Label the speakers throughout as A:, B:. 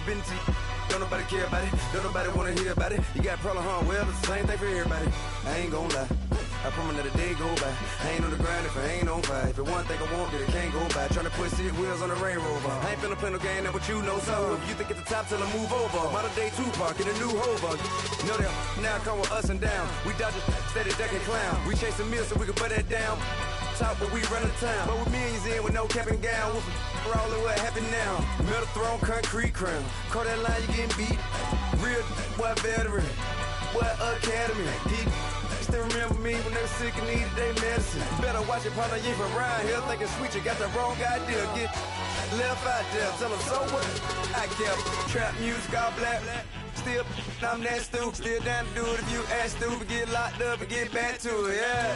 A: been to you. Don't nobody care about it. Don't nobody wanna hear about it. You got a problem, huh? Well, it's the same thing for everybody. I ain't gon' lie. I promise that a day go by. I ain't on the grind if I ain't on fire. If it one thing I want, then it can't go by. Tryna put 6 wheels on the Range Rover. I ain't finna play no game, that what you know. So if you think it's the top, tell them move over. Modern day Tupac in a new Hova. Know that now come with us and down. We dodge a steady ducking clown. We chase a meal so we can put that down. Top, but we run the town. But with millions in with no cap and gown. We're all in what happened now. Metal throne, concrete crown. Call that line, you getting beat. Real boy veteran. Boy academy. He still remember me when they were sick and needed their medicine. Better watch it, partner. You from around here thinking sweet. You got the wrong idea. Get left out there. Tell them so what? I kept trap music all black. Still, I'm that stupid. Still down to do it if you ask stupid. Get locked up and get back to it. Yeah.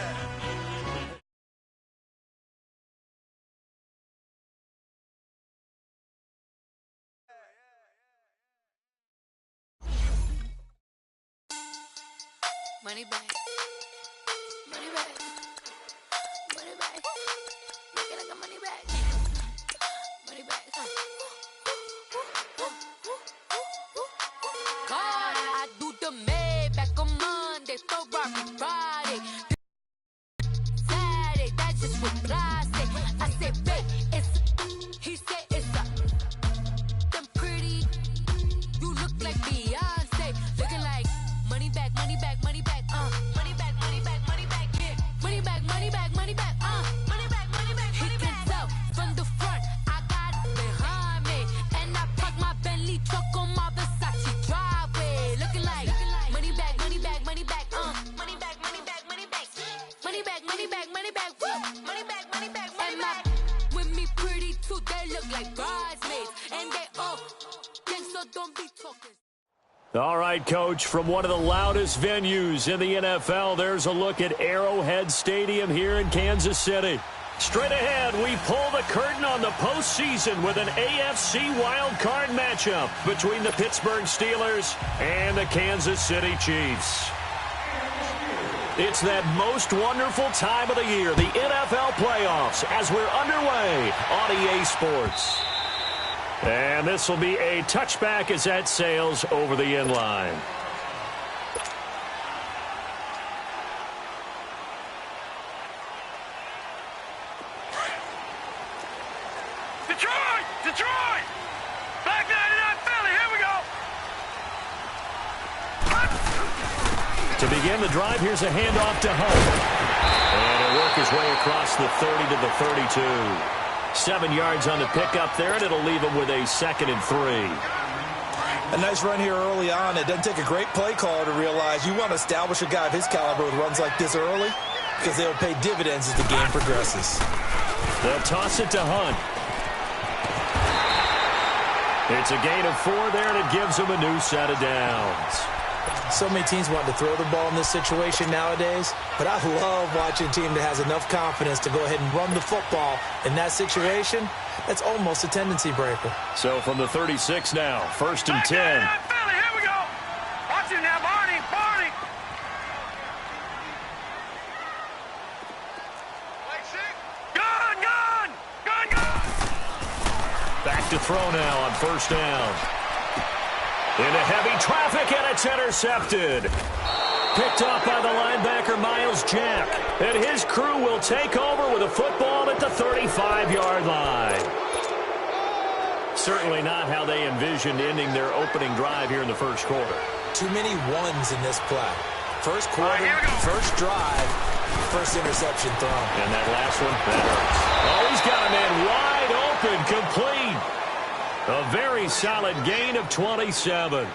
B: Money back, money back, money back. Make it like a money back, money back. God, I do the Maybach on Monday, Ferrari Friday, Saturday. That's just what I say. I say, babe, it's. He said it's a. Them pretty. You look like Beyonce, looking like money back, money back, money back. Money back, money back, money back, yeah. Money back, money back, money back, money back, money back, money back. He can tell from the front, I got it behind me. And I park my Bentley truck on my Versace driveway. Looking like money back, money back, money back, money back, money back, money back. Money back, money back, money back, woo. Money back, money back, money back. With me pretty too, they look like bridesmaids. And they all, so don't be talking.
C: All right, Coach, from one of the loudest venues in the NFL, there's a look at Arrowhead Stadium here in Kansas City. Straight ahead, we pull the curtain on the postseason with an AFC wildcard matchup between the Pittsburgh Steelers and the Kansas City Chiefs. It's that most wonderful time of the year, the NFL playoffs, as we're underway on EA Sports. And this will be a touchback as that sails over the end line.
D: Detroit! Detroit! Back 99 Philly, here we go!
C: To begin the drive, here's a handoff to Hunt. And he'll work his way across the 30 to the 32. 7 yards on the pickup there, and it'll leave him with a 2nd and 3.
E: A nice run here early on. It doesn't take a great play caller to realize you want to establish a guy of his caliber with runs like this early because they'll pay dividends as the game progresses.
C: They'll toss it to Hunt. It's a gain of 4 there, and it gives him a new set of downs.
E: So many teams want to throw the ball in this situation nowadays, but I love watching a team that has enough confidence to go ahead and run the football. In that situation, that's almost a tendency breaker.
C: So from the 36 now, 1st and 10.
D: Philly, here we go. Watch it now, Barney, Barney. Gun, gun, gun, gun.
C: Back to throw now on 1st down. Into heavy traffic, and it's intercepted. Picked off by the linebacker, Miles Jack. And his crew will take over with a football at the 35-yard line. Certainly not how they envisioned ending their opening drive here in the first quarter.
E: Too many ones in this play. First quarter, first drive, first interception thrown.
C: And that last one, that hurts. Oh, he's got a man wide open, complete. A very solid gain of 27.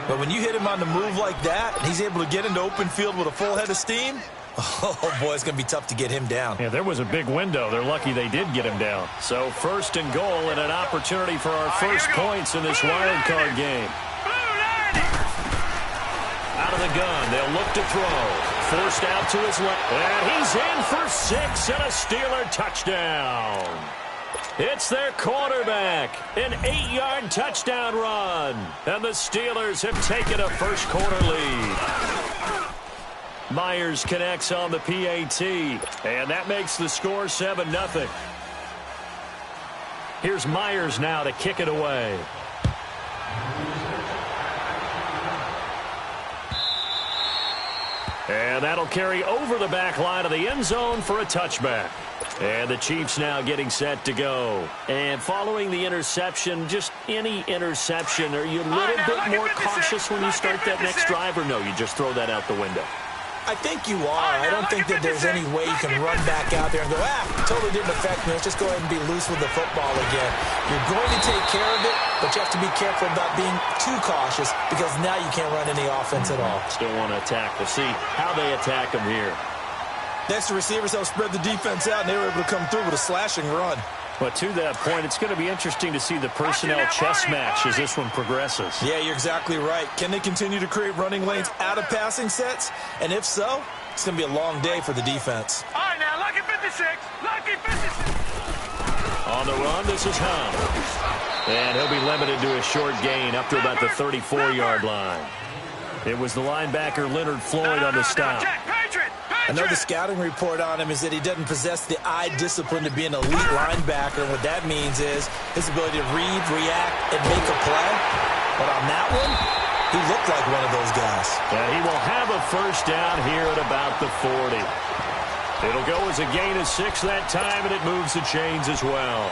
E: But when you hit him on the move like that, and he's able to get into open field with a full head of steam, oh, boy, it's going to be tough to get him down.
C: Yeah, there was a big window. They're lucky they did get him down. So 1st and goal and an opportunity for our first points in this wild card game. Out of the gun, they'll look to throw. Forced out to his left. And he's in for 6 and a Steeler touchdown. It's their quarterback, an 8-yard touchdown run. And the Steelers have taken a first quarter lead. Myers connects on the PAT, and that makes the score 7-0. Here's Myers now to kick it away. And that'll carry over the back line of the end zone for a touchback. And the Chiefs now getting set to go. And following the interception, just any interception, are you a little bit more cautious when you start that next drive, or no, you just throw that out the window?
E: I think you are. I don't think that there's any way you can run back out there and go, totally didn't affect me. Let's just go ahead and be loose with the football again. You're going to take care of it, but you have to be careful about being too cautious because now you can't run any offense at all.
C: Still want to attack. We'll see how they attack them here.
F: Next, the receivers help spread the defense out, and they were able to come through with a slashing run.
C: But to that point, it's going to be interesting to see the personnel chess match as this one progresses.
F: Yeah, you're exactly right. Can they continue to create running lanes out of passing sets? And if so, it's going to be a long day for the defense.
D: All right, now, lucky 56. Lucky 56.
C: On the run, this is Hunt. And he'll be limited to a short gain up to about the 34-yard line. It was the linebacker Leonard Floyd on the stop.
F: I know the scouting report on him is that he doesn't possess the eye discipline to be an elite linebacker. And what that means is his ability to read, react, and make a play. But on that one, he looked like one of those guys.
C: And he will have a first down here at about the 40. It'll go as a gain of 6 that time, and it moves the chains as well.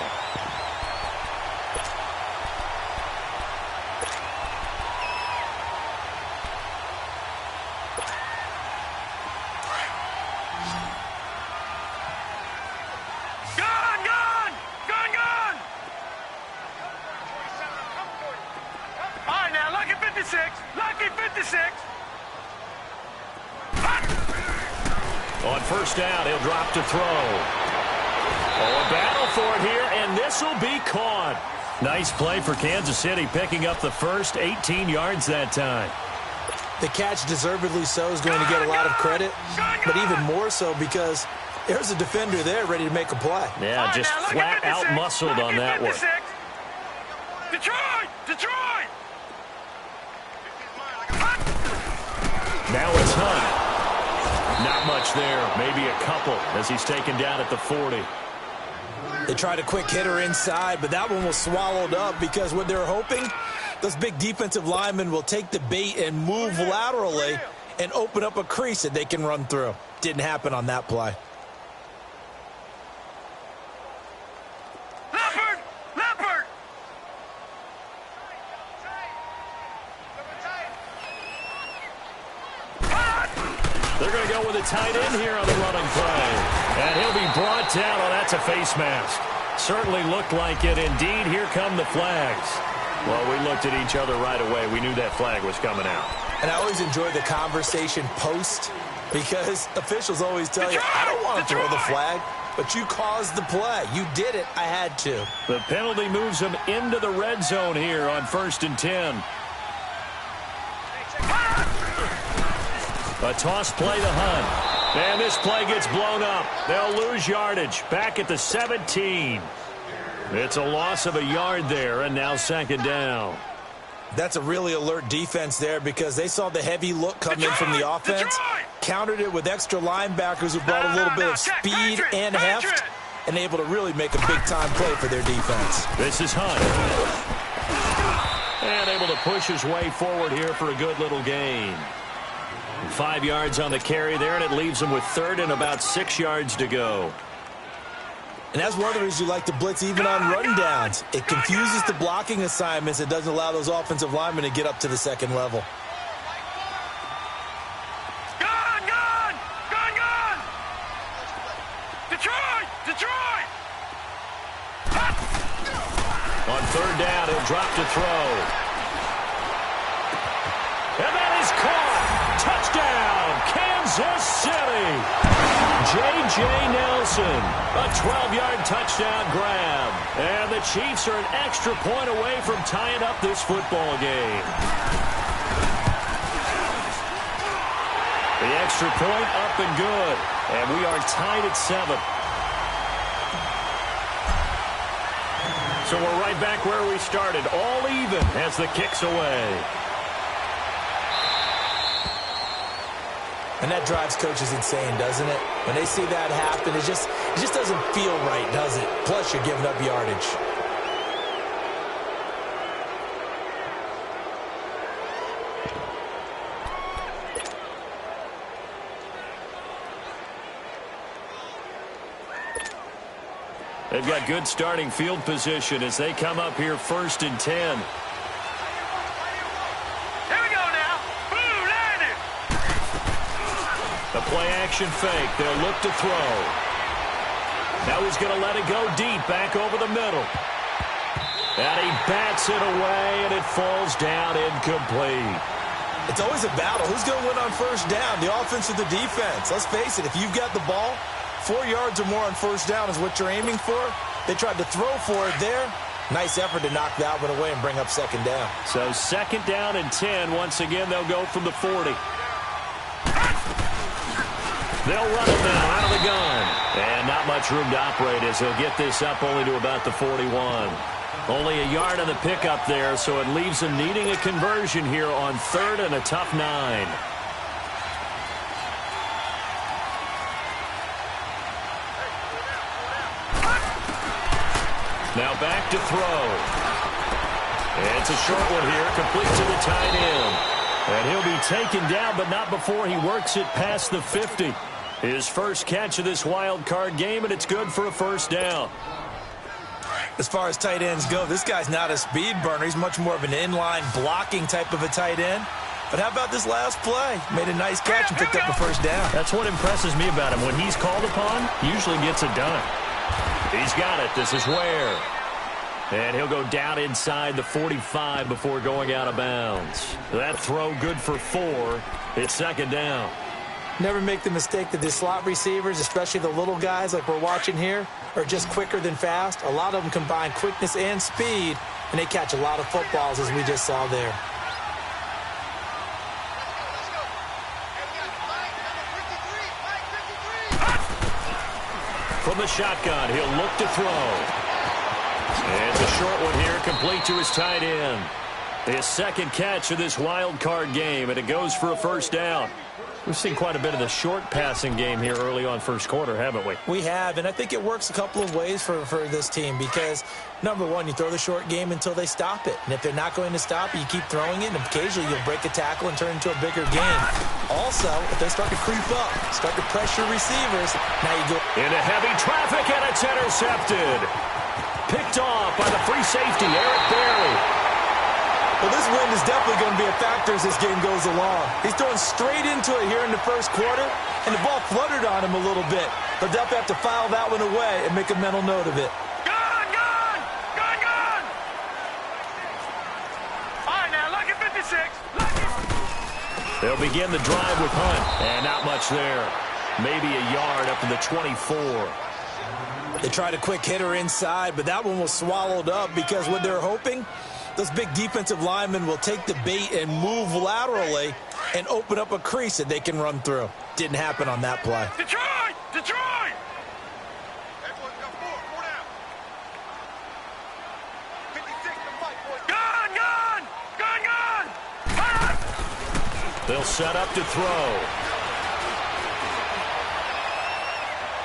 C: On first down, he'll drop to throw. Oh, a battle for it here, and this will be caught. Nice play for Kansas City, picking up the first 18 yards that time.
E: The catch, deservedly so, is going to get a lot of credit, but even more so because there's a defender there ready to make a play.
C: Yeah, just flat out muscled on that one.
D: Detroit!
C: Now it's Hunt. Not much there, maybe a couple as he's taken down at the 40.
E: They tried a quick hitter inside, but that one was swallowed up because what they're hoping, those big defensive linemen will take the bait and move laterally and open up a crease that they can run through. Didn't happen on that play.
D: Leopard!
C: They're going to go with a tight end here on the running play. And he'll be brought down. Oh, that's a face mask. Certainly looked like it. Indeed, here come the flags. Well, we looked at each other right away. We knew that flag was coming out.
E: And I always enjoy the conversation post because officials always tell you, I don't want to throw the flag, but you caused the play. You did it. I had to.
C: The penalty moves him into the red zone here on 1st and 10. A toss play to Hunt. And this play gets blown up. They'll lose yardage. Back at the 17. It's a loss of a yard there, and now 2nd down.
E: That's a really alert defense there because they saw the heavy look come in from the offense, countered it with extra linebackers who brought a little bit of speed and heft, and able to really make a big-time play for their defense.
C: This is Hunt. And able to push his way forward here for a good little gain. 5 yards on the carry there, and it leaves him with 3rd and about 6 yards to go.
E: And that's one of the reasons you like to blitz even on run downs. It confuses the blocking assignments. It doesn't allow those offensive linemen to get up to the 2nd level.
D: Gone! Detroit!
C: On 3rd down, he'll drop to throw. And that is caught. Touchdown, Kansas City. J.J. Nelson, a 12-yard touchdown grab. And the Chiefs are an extra point away from tying up this football game. The extra point up and good. And we are tied at 7. So we're right back where we started, all even as the kick's away.
E: And that drives coaches insane, doesn't it? When they see that happen, it just doesn't feel right, does it? Plus, you're giving up yardage.
C: They've got good starting field position as they come up here 1st and 10.
D: Here we go now. Boom, landed.
C: The play-action fake. They'll look to throw. Now he's going to let it go deep, back over the middle. And he bats it away, and it falls down incomplete.
E: It's always a battle. Who's going to win on 1st down, the offense or the defense? Let's face it, if you've got the ball, 4 yards or more on 1st down is what you're aiming for. They tried to throw for it there. Nice effort to knock that one away and bring up 2nd down.
C: So 2nd down and 10. Once again, they'll go from the 40. They'll run it now out of the gun. And not much room to operate as he'll get this up only to about the 41. Only a yard on the pickup there, so it leaves him needing a conversion here on 3rd and a tough 9. Now back to throw. It's a short one here, complete to the tight end. And he'll be taken down, but not before he works it past the 50. His first catch of this wild card game, and it's good for a 1st down.
E: As far as tight ends go, this guy's not a speed burner. He's much more of an inline blocking type of a tight end. But how about this last play? Made a nice catch and picked up the 1st down.
C: That's what impresses me about him. When he's called upon, usually gets it done. He's got it. This is Ware. And he'll go down inside the 45 before going out of bounds. That throw good for 4. It's 2nd down.
E: Never make the mistake that the slot receivers, especially the little guys like we're watching here, are just quicker than fast. A lot of them combine quickness and speed, and they catch a lot of footballs, as we just saw there.
C: From the shotgun, he'll look to throw. And the short one here, complete to his tight end. His 2nd catch of this wild card game, and it goes for a 1st down. We've seen quite a bit of the short passing game here early on 1st quarter, haven't we?
E: We have, and I think it works a couple of ways for this team because, number one, you throw the short game until they stop it. And if they're not going to stop it, you keep throwing it, and occasionally you'll break a tackle and turn it into a bigger game. Also, if they start to creep up, start to pressure receivers, now you go
C: into heavy traffic, and it's intercepted. Picked off by the free safety, Eric Berry.
E: Well, this wind is definitely going to be a factor as this game goes along. He's throwing straight into it here in the 1st quarter, and the ball fluttered on him a little bit. They'll definitely have to file that one away and make a mental note of it.
D: Gone! All right, now, look at 56. Look at...
C: They'll begin the drive with Hunt, and not much there. Maybe a yard up to the 24.
E: They tried a quick hitter inside, but that one was swallowed up because what they're hoping, those big defensive linemen will take the bait and move laterally and open up a crease that they can run through. Didn't happen on that play.
D: Detroit! Detroit! Gone!
C: They'll set up to throw.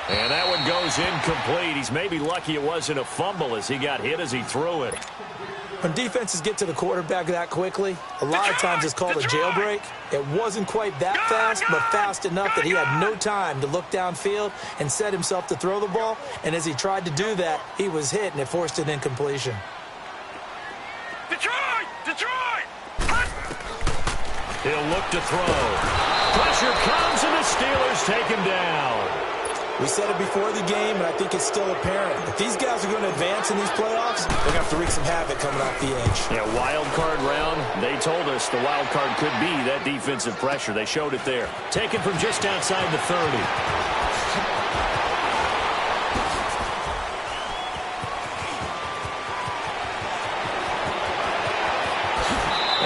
C: And that one goes incomplete. He's maybe lucky it wasn't a fumble as he got hit as he threw it.
E: When defenses get to the quarterback that quickly, a lot of times it's called a jailbreak. It wasn't quite that fast, but fast enough that he had no time to look downfield and set himself to throw the ball. And as he tried to do that, he was hit, and it forced an incompletion.
D: Detroit!
C: He'll look to throw. Pressure comes, and the Steelers take him down.
E: We said it before the game, and I think it's still apparent. If these guys are going to advance in these playoffs, they're going to have to wreak some havoc coming off the edge.
C: Yeah, wild card round. They told us the wild card could be that defensive pressure. They showed it there. Taken from just outside the 30.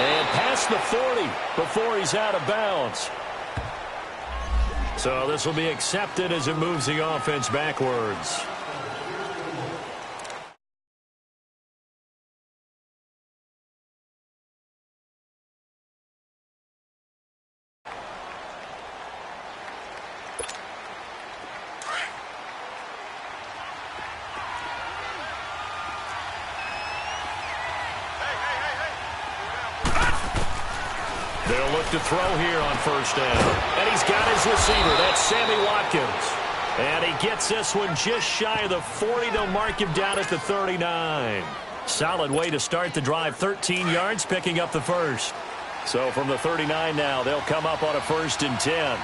C: And past the 40 before he's out of bounds. So this will be accepted as it moves the offense backwards. They'll look to throw here on 1st down. And he's got his receiver. That's Sammy Watkins. And he gets this one just shy of the 40. They'll mark him down at the 39. Solid way to start the drive. 13 yards, picking up the first. So from the 39 now, they'll come up on a 1st and 10.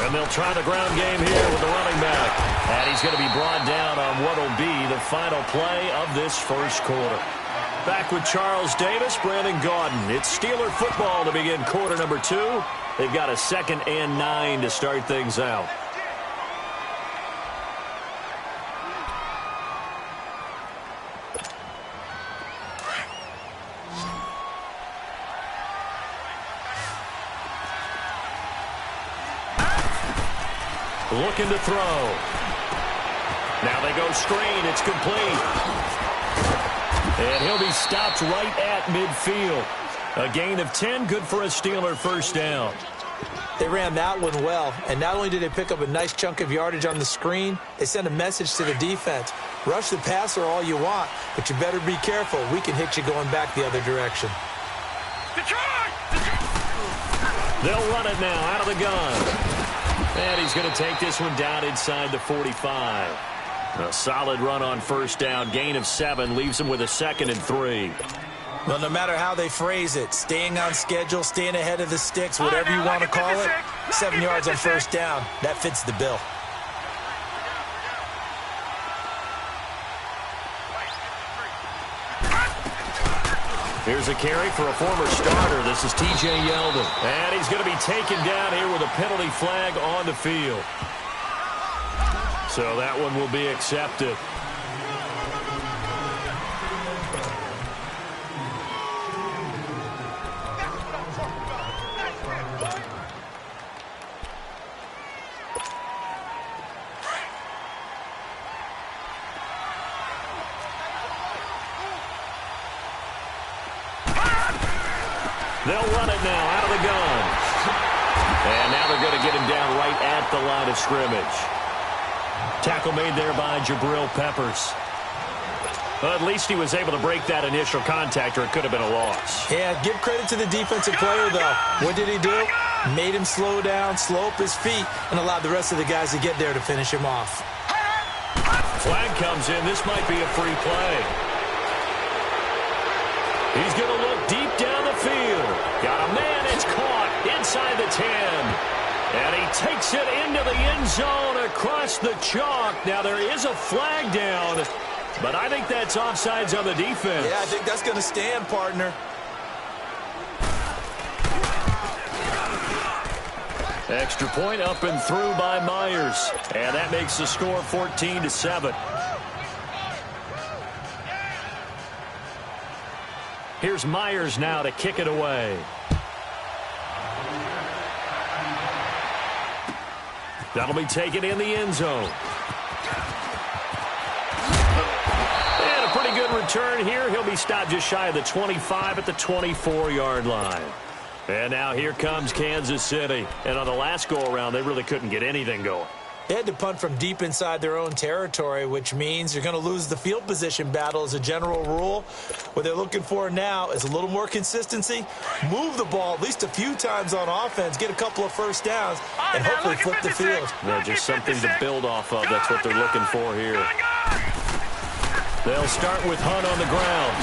C: And they'll try the ground game here with the running back. And he's going to be brought down on what will be the final play of this first quarter. Back with Charles Davis, Brandon Gaudin. It's Steeler football to begin quarter number 2. They've got a 2nd and 9 to start things out. Looking to throw. Now they go screen. It's complete. And he'll be stopped right at midfield. A gain of 10, good for a Steeler first down.
E: They ran that one well, and not only did they pick up a nice chunk of yardage on the screen, they sent a message to the defense. Rush the passer all you want, but you better be careful. We can hit you going back the other direction.
C: They'll run it now out of the gun. And he's going to take this one down inside the 45. A solid run on first down. Gain of 7 leaves him with a 2nd and 3.
E: Well, no matter how they phrase it, staying on schedule, staying ahead of the sticks, whatever you want to call it, 7 yards on first down, that fits the bill.
C: Here's a carry for a former starter. This is T.J. Yeldon. And he's going to be taken down here with a penalty flag on the field. So that one will be accepted. They'll run it now out of the gun. And now they're going to get him down right at the line of scrimmage. Tackle made there by Jabril Peppers. Well, at least he was able to break that initial contact, or it could have been a loss.
E: Yeah, give credit to the defensive player, though. What did he do? Made him slow down, slow up his feet, and allowed the rest of the guys to get there to finish him off.
C: Flag comes in. This might be a free play. He's going to look deep down the field. Got a man. It's caught inside the 10. And he takes it into the end zone across the chalk. Now, there is a flag down, but I think that's offsides on the defense.
E: Yeah, I think that's going to stand, partner.
C: Extra point up and through by Myers. And that makes the score 14-7. Here's Myers now to kick it away. That'll be taken in the end zone. And a pretty good return here. He'll be stopped just shy of the 25 at the 24-yard line. And now here comes Kansas City. And on the last go-around, they really couldn't get anything going.
E: They had to punt from deep inside their own territory, which means you're going to lose the field position battle as a general rule. What they're looking for now is a little more consistency, move the ball at least a few times on offense, get a couple of first downs, and hopefully flip the field.
C: Yeah, just something to build off of. That's what they're looking for here. They'll start with Hunt on the ground.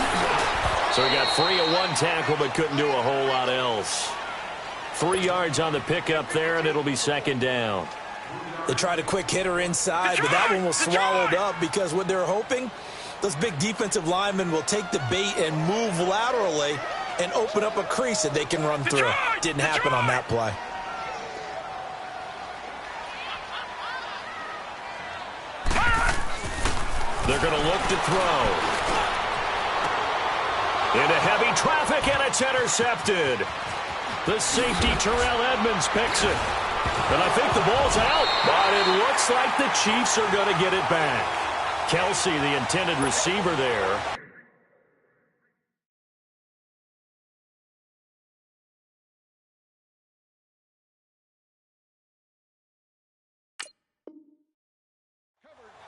C: So he got free of one tackle but couldn't do a whole lot else. 3 yards on the pickup there, and it'll be second down.
E: They tried a quick hitter inside, but that one was swallowed up because what they're hoping, those big defensive linemen will take the bait and move laterally and open up a crease that they can run through. Didn't happen on that play.
C: They're going to look to throw. Into heavy traffic, and it's intercepted. The safety, Terrell Edmonds, picks it. And I think the ball's out, but it looks like the Chiefs are going to get it back. Kelsey, the intended receiver there.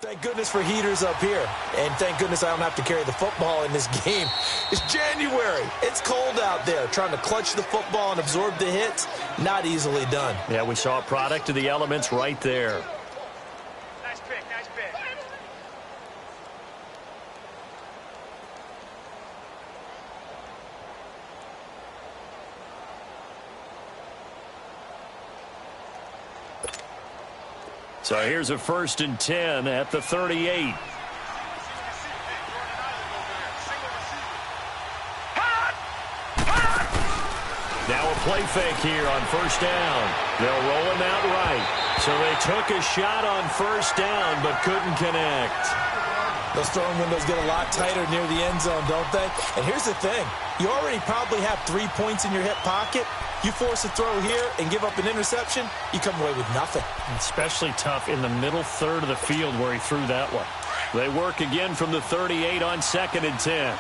E: Thank goodness for heaters up here. And thank goodness I don't have to carry the football in this game. It's January. It's cold out there. Trying to clutch the football and absorb the hits, not easily done.
C: Yeah, we saw a product of the elements right there.
D: Nice pick, nice pick.
C: So here's a 1st and 10 at the 38. Now a play fake here on 1st down. They'll roll him out right. So they took a shot on 1st down but couldn't connect.
E: Those throwing windows get a lot tighter near the end zone, don't they? And here's the thing. You already probably have 3 points in your hip pocket. You force a throw here and give up an interception, you come away with nothing.
C: Especially tough in the middle third of the field where he threw that one. They work again from the 38 on 2nd and 10.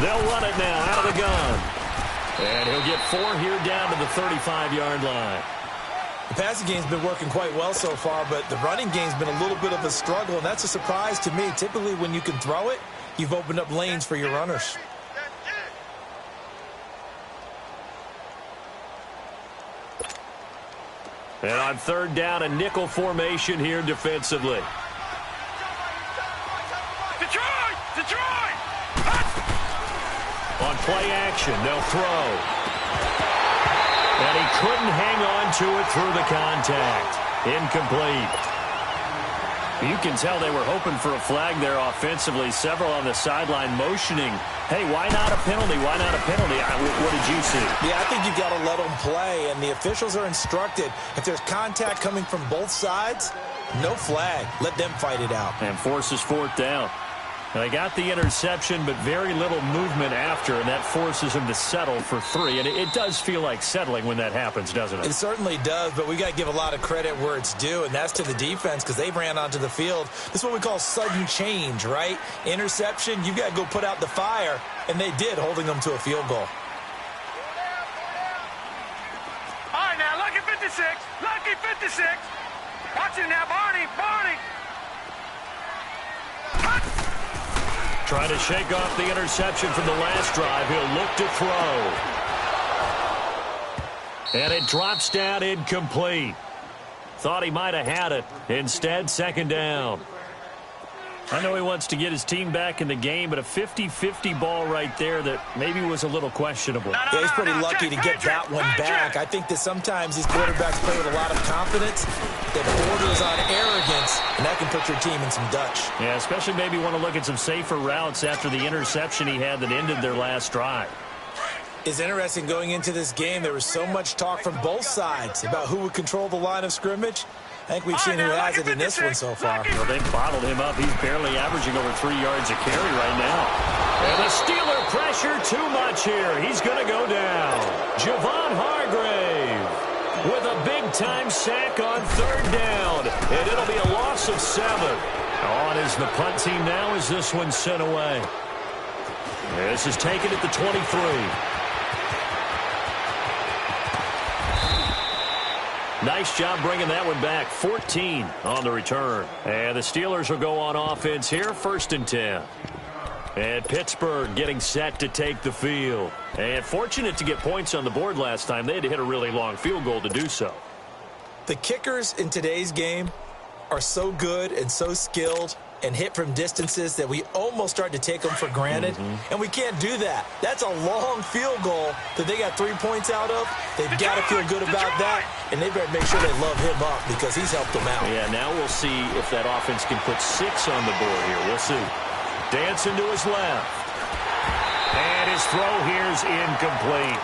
C: They'll run it now out of the gun. And he'll get 4 here down to the 35-yard line.
E: The passing game's been working quite well so far, but the running game's been a little bit of a struggle, and that's a surprise to me. Typically, when you can throw it, you've opened up lanes for your runners.
C: And on 3rd down, a nickel formation here defensively.
D: Detroit! Detroit!
C: On play action, they'll throw. And he couldn't hang on to it through the contact. Incomplete. You can tell they were hoping for a flag there offensively. Several on the sideline motioning, hey, why not a penalty? Why not a penalty? What did you see?
E: Yeah, I think you've got to let them play, and the officials are instructed. If there's contact coming from both sides, no flag. Let them fight it out.
C: And forces 4th down. They got the interception, but very little movement after, and that forces him to settle for 3. And it does feel like settling when that happens, doesn't it?
E: It certainly does, but we got to give a lot of credit where it's due, and that's to the defense because they ran onto the field. This is what we call sudden change, right? Interception, you've got to go put out the fire, and they did, holding them to a field goal.
D: All right, now, lucky 56. Lucky 56. Watch it now, Barney. Barney.
C: Trying to shake off the interception from the last drive. He'll look to throw. And it drops down incomplete. Thought he might have had it. Instead, 2nd down. I know he wants to get his team back in the game, but a 50-50 ball right there that maybe was a little questionable.
E: Yeah, he's pretty lucky to get that one back. I think that sometimes these quarterbacks play with a lot of confidence that borders on arrogance, and that can put your team in some Dutch.
C: Yeah, especially maybe want to look at some safer routes after the interception he had that ended their last drive.
E: It's interesting going into this game. There was so much talk from both sides about who would control the line of scrimmage. I think we've seen who has it in this one so far.
C: Well, they've bottled him up. He's barely averaging over 3 yards a carry right now. And the Steeler pressure too much here. He's going to go down. Javon Hargrave with a big-time sack on 3rd down. And it'll be a loss of 7. On is the punt team now as this one's sent away. This is taken at the 23. Nice job bringing that one back. 14 on the return. And the Steelers will go on offense here. 1st and 10. And Pittsburgh getting set to take the field. And fortunate to get points on the board last time. They had to hit a really long field goal to do so.
E: The kickers in today's game are so good and so skilled and hit from distances that we almost start to take them for granted. And we can't do that. That's a long field goal that they got 3 points out of. They've got to feel good about that, and they better make sure they love him up because he's helped them out.
C: Yeah, now we'll see if that offense can put 6 on the board here. We'll see. Dancing to his left. And his throw here's incomplete.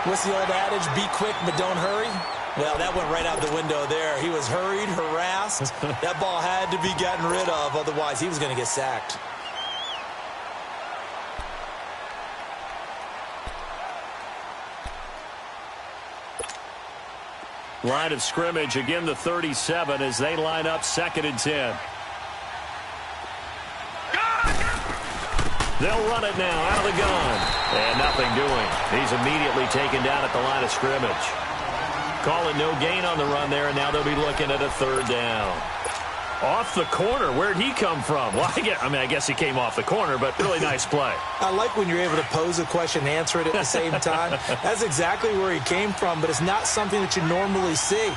E: What's the old adage? Be quick, but don't hurry. Well, that went right out the window there. He was hurried, harassed. That ball had to be gotten rid of, otherwise he was going to get sacked.
C: Line of scrimmage, again the 37 as they line up 2nd and 10. They'll run it now out of the gun. And nothing doing. He's immediately taken down at the line of scrimmage. Call it no gain on the run there, and now they'll be looking at a third down. Off the corner. Where'd he come from? Well, I guess he came off the corner, but really nice play.
E: I like when you're able to pose a question and answer it at the same time. That's exactly where he came from, but it's not something that you normally see.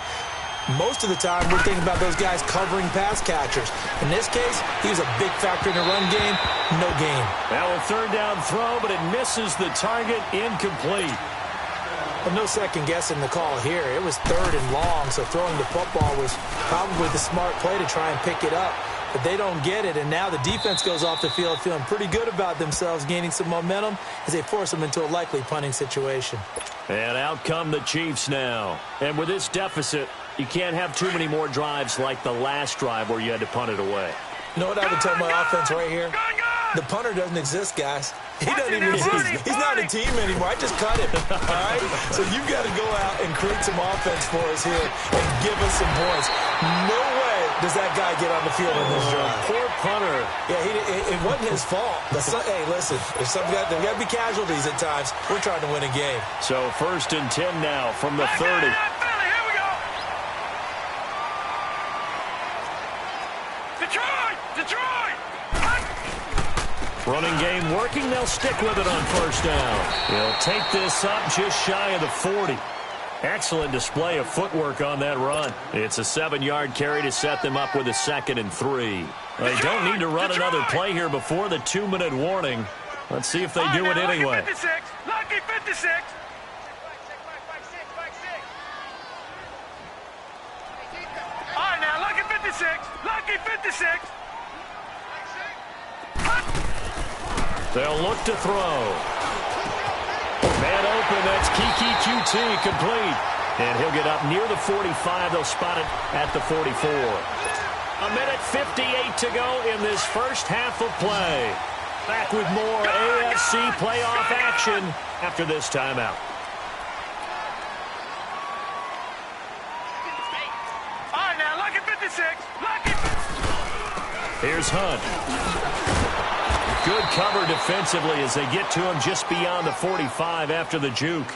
E: Most of the time, we're thinking about those guys covering pass catchers. In this case, he was a big factor in the run game. No gain.
C: Now a third down throw, but it misses the target. Incomplete.
E: Well, no second guessing the call here. It was third and long, so throwing the football was probably the smart play to try and pick it up. But they don't get it, and now the defense goes off the field feeling pretty good about themselves, gaining some momentum as they force them into a likely punting situation.
C: And out come the Chiefs now. And with this deficit, you can't have too many more drives like the last drive where you had to punt it away.
E: You know what I would tell my offense right here? The punter doesn't exist, guys. He doesn't even exist. He's not a team anymore. I just cut him, all right? So you've got to go out and create some offense for us here and give us some points. No way does that guy get on the field in this drive.
C: Poor punter.
E: Yeah, it wasn't his fault. But hey, listen, there's got to be casualties at times. We're trying to win a game.
C: So 1st and 10 now from the 30.
D: Detroit!
C: Running game working. They'll stick with it on 1st down. He'll take this up just shy of the 40. Excellent display of footwork on that run. It's a 7-yard carry to set them up with a 2nd and 3. They don't need to run another play here before the 2-minute warning. Let's see if they do it anyway.
D: Lucky 56. Lucky 56. All right, now, lucky 56. Lucky 56.
C: They'll look to throw. Man open, that's Kiki QT, complete. And he'll get up near the 45. They'll spot it at the 44. 1:58 to go in this first half of play. Back with more AFC playoff action after this timeout.
D: All right, now, lucky 56. Lucky.
C: Here's Hunt. Good cover defensively as they get to him just beyond the 45 after the juke.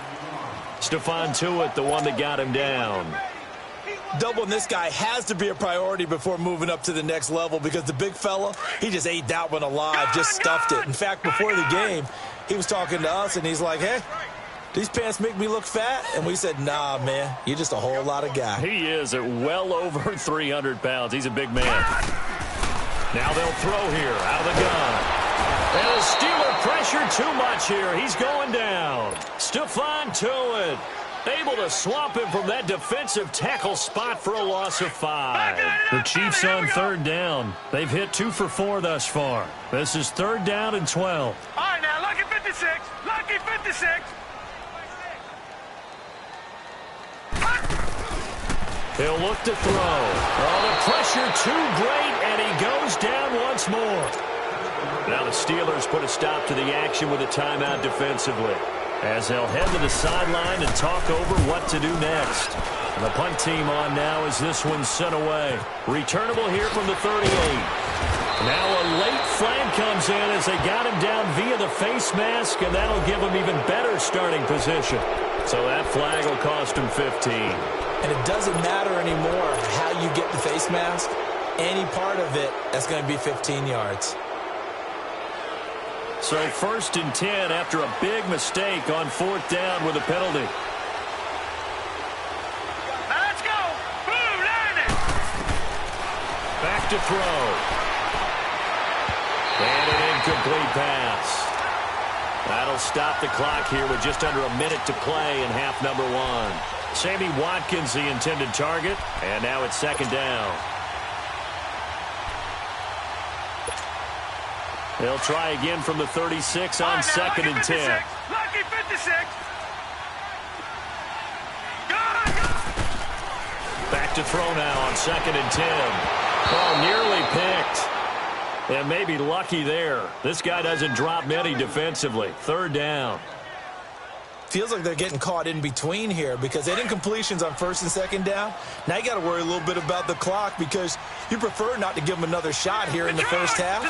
C: Stephon Tuitt, the one that got him down.
F: Doubling this guy has to be a priority before moving up to the next level because the big fella, he just ate that one alive, just stuffed it. In fact, before the game, he was talking to us, and he's like, hey, these pants make me look fat? And we said, nah, man, you're just a whole lot of guy.
C: He is at well over 300 pounds. He's a big man. Now they'll throw here out of the gun. And the Steeler pressure too much here. He's going down. Stephon Tuitt able to swamp him from that defensive tackle spot for a loss of 5. The Chiefs on 3rd down. They've hit 2 for 4 thus far. This is 3rd down and 12.
D: All right, now, lucky 56. Lucky 56.
C: He'll look to throw. Oh, the pressure too great, and he goes down once more. Now the Steelers put a stop to the action with a timeout defensively, as they'll head to the sideline and talk over what to do next. And the punt team on now as this one's sent away. Returnable here from the 38. Now a late flag comes in as they got him down via the face mask, and that'll give him even better starting position. So that flag will cost him 15.
E: And it doesn't matter anymore how you get the face mask. Any part of it, that's going to be 15 yards.
C: So 1st and 10 after a big mistake on 4th down with a penalty.
D: Now let's go. Blue, line it.
C: Back to throw. And an incomplete pass. That'll stop the clock here with just under a minute to play in half number 1. Sammy Watkins the intended target, and now it's 2nd down. They'll try again from the 36 on 2nd and 10.
D: Lucky 56.
C: Back to throw now on 2nd and 10. Oh, nearly picked. And maybe lucky there. This guy doesn't drop many defensively. 3rd down.
E: Feels like they're getting caught in between here because they didn't completions on 1st and 2nd down. Now you got to worry a little bit about the clock because you prefer not to give them another shot here in the first half.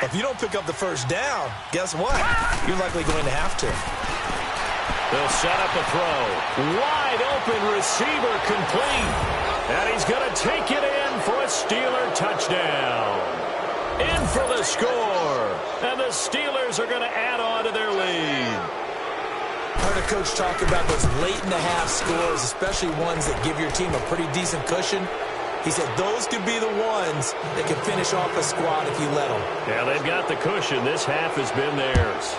E: If you don't pick up the 1st down, guess what? You're likely going to have to.
C: They'll set up a throw. Wide open receiver complete. And he's going to take it in for a Steeler touchdown. In for the score. And the Steelers are going to add on to their lead.
E: Heard a coach talk about those late-in-the-half scores, especially ones that give your team a pretty decent cushion. He said those could be the ones that can finish off a squad if you let them.
C: Yeah, they've got the cushion. This half has been theirs.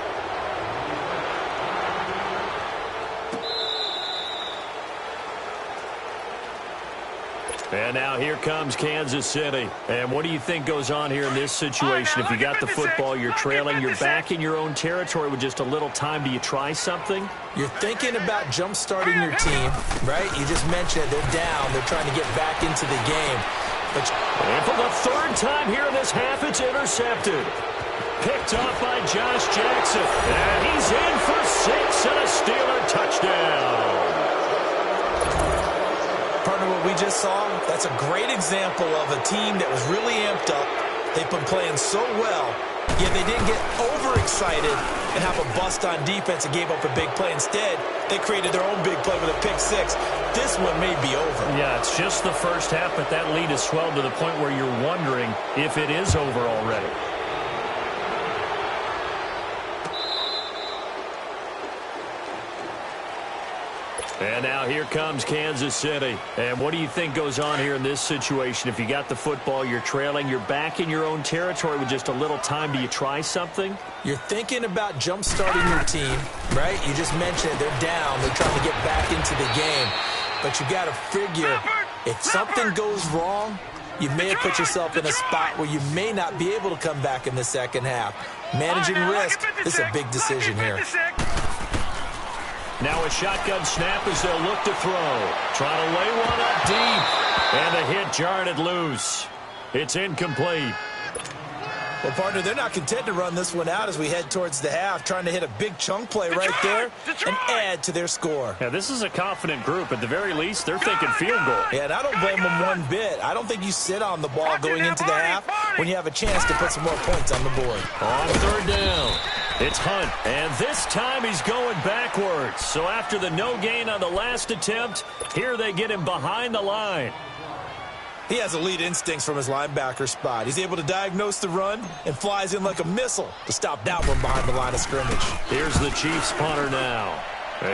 C: And now here comes Kansas City. And what do you think goes on here in this situation? If you got the football, you're trailing, you're back in your own territory with just a little time. Do you try something?
E: You're thinking about jump-starting your team, right? You just mentioned they're down. They're trying to get back into the game.
C: And for the third time here in this half, it's intercepted. Picked off by Josh Jackson. And he's in for 6 and a Steeler touchdown.
E: Partner, what we just saw, that's a great example of a team that was really amped up. They've been playing so well, yet they didn't get overexcited and have a bust on defense and gave up a big play. Instead, they created their own big play with a pick six. This one may be over.
C: Yeah, it's just the first half, but that lead has swelled to the point where you're wondering if it is over already. And now here comes Kansas City. And what do you think goes on here in this situation? If you got the football, you're trailing, you're back in your own territory with just a little time. Do you try something?
E: You're thinking about jump-starting your team, right? You just mentioned they're down. They're trying to get back into the game. But you got to figure, if something goes wrong, you may have put yourself in a spot where you may not be able to come back in the second half. Managing risk, this is a big decision here.
C: Now a shotgun snap as they'll look to throw. Trying to lay one up deep. And the hit jarred it loose. It's incomplete.
E: Well, partner, they're not content to run this one out as we head towards the half, trying to hit a big chunk play right there and add to their score.
C: Yeah, this is a confident group. At the very least, they're thinking field goal.
E: Yeah, and I don't blame them one bit. I don't think you sit on the ball going into the half when you have a chance to put some more points on the board.
C: On third down, it's Hunt. And this time he's going backwards. So after the no gain on the last attempt, here they get him behind the line.
E: He has elite instincts from his linebacker spot. He's able to diagnose the run and flies in like a missile to stop that one behind the line of scrimmage. Here's the Chiefs punter now.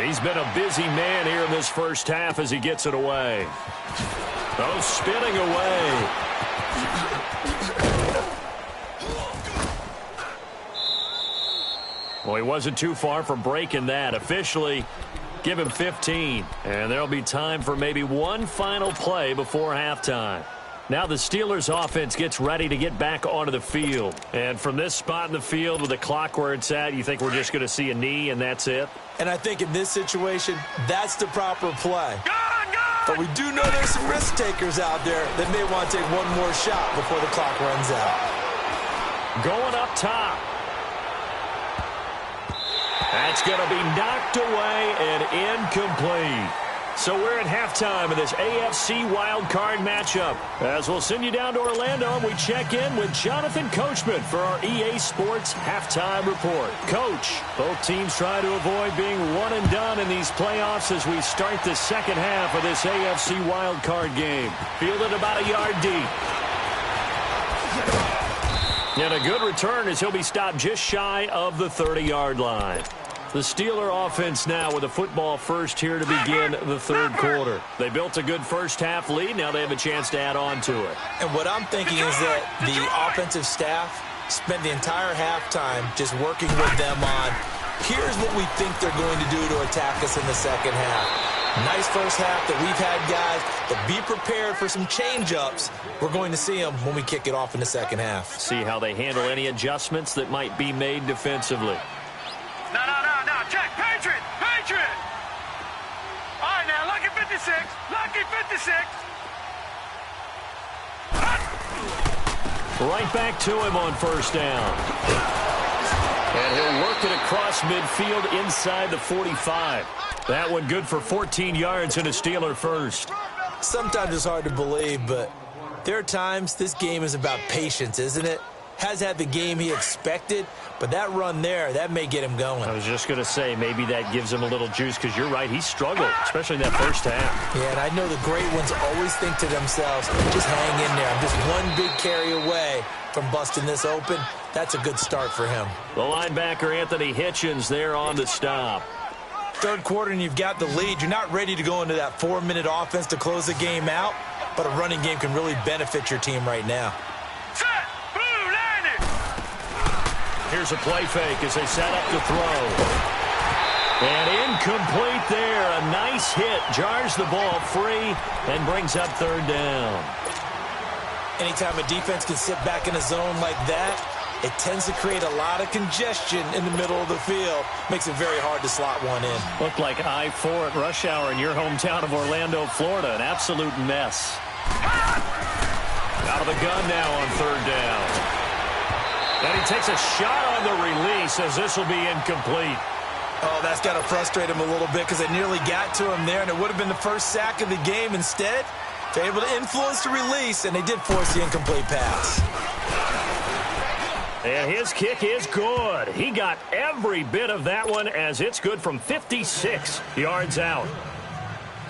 C: He's been a busy man here in this first half as he gets it away. Oh, spinning away. Well, he wasn't too far from breaking that. Officially, give him 15. And there'll be time for maybe one final play before halftime. Now the Steelers offense gets ready to get back onto the field. And from this spot in the field with the clock where it's at, you think we're just going to see a knee and that's it?
E: And I think in this situation, that's the proper play. But we do know there's some risk takers out there that may want to take one more shot before the clock runs out.
C: Going up top. That's going to be knocked away and incomplete. So we're at halftime of this AFC wildcard matchup. As we'll send you down to Orlando, and we check in with Jonathan Coachman for our EA Sports Halftime Report. Coach, both teams try to avoid being one and done in these playoffs as we start the second half of this AFC wildcard game. Fielded about a yard deep. And a good return as he'll be stopped just shy of the 30-yard line. The Steeler offense now with a football first here to begin the third quarter. They built a good first-half lead. Now they have a chance to add on to it.
E: And what I'm thinking is that the offensive staff spent the entire halftime just working with them on, here's what we think they're going to do to attack us in the second half. Nice first half that we've had, guys, but be prepared for some change-ups. We're going to see them when we kick it off in the second half.
C: See how they handle any adjustments that might be made defensively.
D: No. Check. Patriot. All right, now, lucky 56. Lucky 56.
C: Right back to him on first down. And he'll work it across midfield inside the 45. That one good for 14 yards and a Steeler first.
E: Sometimes it's hard to believe, but there are times this game is about patience, isn't it? has had the game he expected, but that run there, that may get him going.
C: I was just going to say, maybe that gives him a little juice, because you're right, he struggled, especially in that first half.
E: Yeah, and I know the great ones always think to themselves, just hang in there. I'm just one big carry away from busting this open. That's a good start for him.
C: The linebacker, Anthony Hitchens, there on the stop.
E: Third quarter and you've got the lead. You're not ready to go into that 4-minute offense to close the game out, but a running game can really benefit your team right now.
D: Set! Blue, landed!
C: Here's a play fake as they set up to throw. And incomplete there. A nice hit. Jars the ball free and brings up third down.
E: Anytime a defense can sit back in a zone like that, it tends to create a lot of congestion in the middle of the field. Makes it very hard to slot one in.
C: Looked like I-4 at rush hour in your hometown of Orlando, Florida. An absolute mess. Out of the gun now on third down. And he takes a shot on the release as this will be incomplete.
E: Oh, that's got to frustrate him a little bit because they nearly got to him there, and it would have been the first sack of the game. Instead, they're able to influence the release, and they did force the incomplete pass.
C: And his kick is good. He got every bit of that one as it's good from 56 yards out.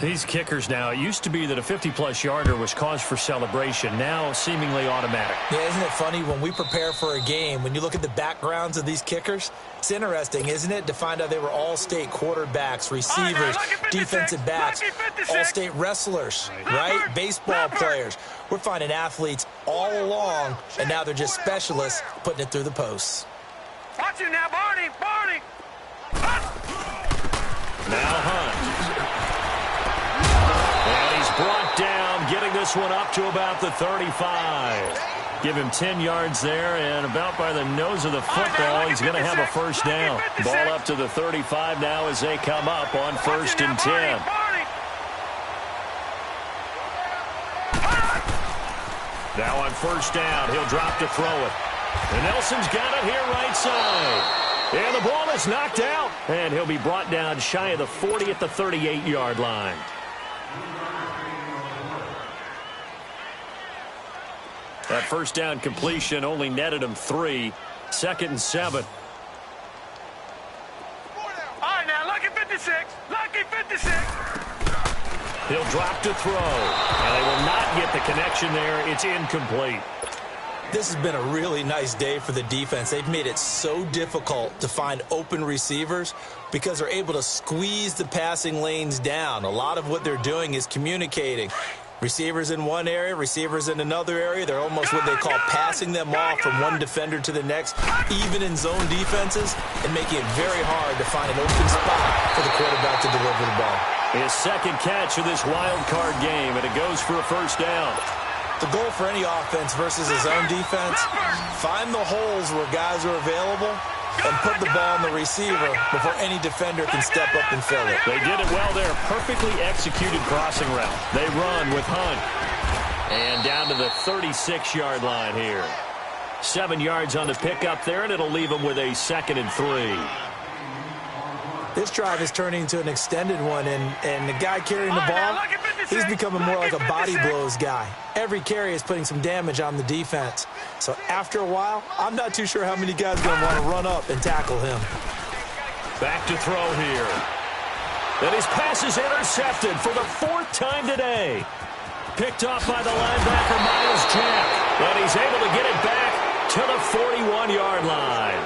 C: These kickers now, it used to be that a 50-plus yarder was cause for celebration. Now, seemingly automatic.
E: Yeah, isn't it funny when we prepare for a game, when you look at the backgrounds of these kickers, it's interesting, isn't it, to find out they were all-state quarterbacks, receivers, defensive backs, all-state wrestlers, right? Baseball players. We're finding athletes all along, and now they're just specialists putting it through the posts.
D: Watch it now, Barney! Barney!
C: Now Hunt. And he's brought down, getting this one up to about the 35. Give him 10 yards there, and about by the nose of the football, he's going to have a first down. Ball up to the 35 now as they come up on 1st and 10. Now on 1st down, he'll drop to throw it. And Nelson's got it here right side. And the ball is knocked out. And he'll be brought down shy of the 40 at the 38-yard line. That first down completion only netted him 3. 2nd and 7.
D: All right, now, lucky 56. Lucky 56.
C: He'll drop to throw. And they will not get the connection there. It's incomplete.
E: This has been a really nice day for the defense. They've made it so difficult to find open receivers because they're able to squeeze the passing lanes down. A lot of what they're doing is communicating. Receivers in one area, receivers in another area. They're almost what they call passing them off from one defender to the next, even in zone defenses, and making it very hard to find an open spot for the quarterback to deliver the ball.
C: His second catch of this wild card game, and it goes for a first down.
E: The goal for any offense versus a zone defense, find the holes where guys are available and put the ball on the receiver before any defender can step up and fill it.
C: They did it well there. Perfectly executed crossing route. They run with Hunt. And down to the 36-yard line here. 7 yards on the pickup there, and it'll leave them with a 2nd and 3.
E: This drive is turning into an extended one, and the guy carrying the ball, he's becoming more like a body blows guy. Every carry is putting some damage on the defense. So after a while, I'm not too sure how many guys are going to want to run up and tackle him.
C: Back to throw here. And his pass is intercepted for the 4th time today. Picked off by the linebacker, Miles Jack. But he's able to get it back to the 41-yard line.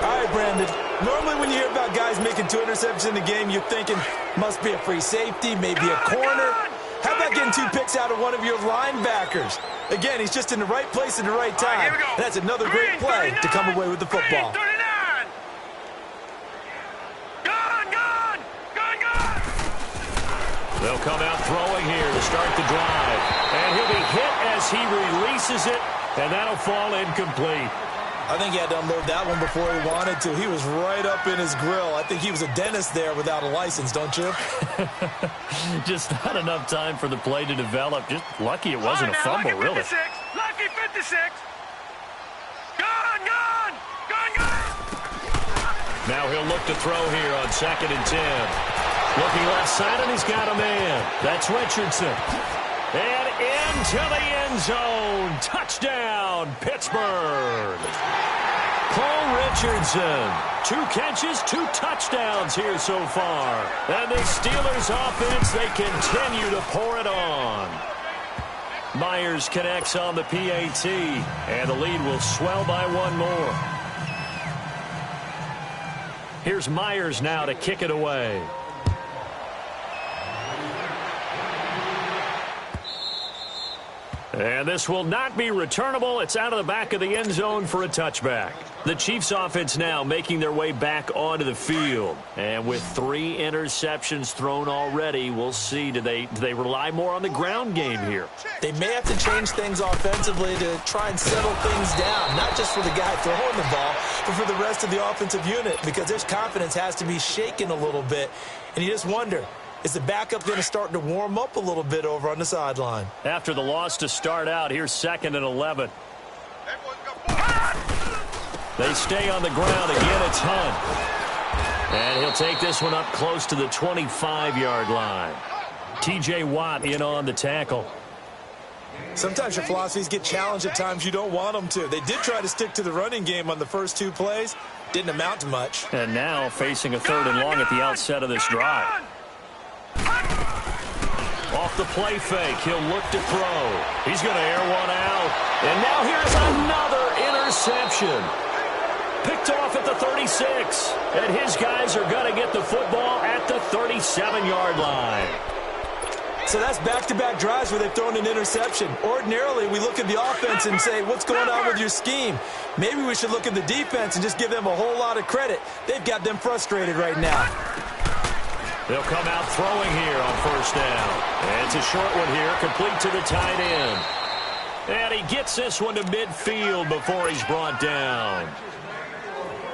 E: All right, Brandon. Normally when you hear about guys making 2 interceptions in the game, you're thinking must be a free safety, maybe a corner. How about getting 2 picks out of one of your linebackers? Again, he's just in the right place at the right time. And that's another great play to come away with the football.
C: They'll come out throwing here to start the drive. And he'll be hit as he releases it, and that'll fall incomplete.
E: I think he had to unload that one before he wanted to. He was right up in his grill. I think he was a dentist there without a license, don't you?
C: Just not enough time for the play to develop. Just lucky it wasn't a fumble, really.
D: Lucky 56. Gone, gone, gone, gone.
C: Now he'll look to throw here on 2nd and 10. Looking left side, and he's got a man. That's Richardson. And into the end zone. Touchdown, Pittsburgh. Paul Richardson, 2 catches, 2 touchdowns here so far. And the Steelers offense, they continue to pour it on. Myers connects on the PAT, and the lead will swell by 1 more. Here's Myers now to kick it away. And this will not be returnable. It's out of the back of the end zone for a touchback. The Chiefs offense now making their way back onto the field. And with 3 interceptions thrown already, we'll see. Do they rely more on the ground game here?
E: They may have to change things offensively to try and settle things down. Not just for the guy throwing the ball, but for the rest of the offensive unit. Because their confidence has to be shaken a little bit. And you just wonder, is the backup going to start to warm up a little bit over on the sideline?
C: After the loss to start out, here's 2nd and 11. They stay on the ground. Again, it's Hunt. And he'll take this one up close to the 25-yard line. T.J. Watt in on the tackle.
E: Sometimes your philosophies get challenged at times you don't want them to. They did try to stick to the running game on the first 2 plays. Didn't amount to much.
C: And now facing a 3rd and long at the outset of this drive. Off the play fake, he'll look to throw. He's going to air one out. And now here's another interception. Picked off at the 36. And his guys are going to get the football at the 37-yard line.
E: So that's back-to-back drives where they've thrown an interception. Ordinarily, we look at the offense and say, what's going on with your scheme? Maybe we should look at the defense and just give them a whole lot of credit. They've got them frustrated right now.
C: They'll come out throwing here on 1st down. And it's a short one here, complete to the tight end. And he gets this one to midfield before he's brought down.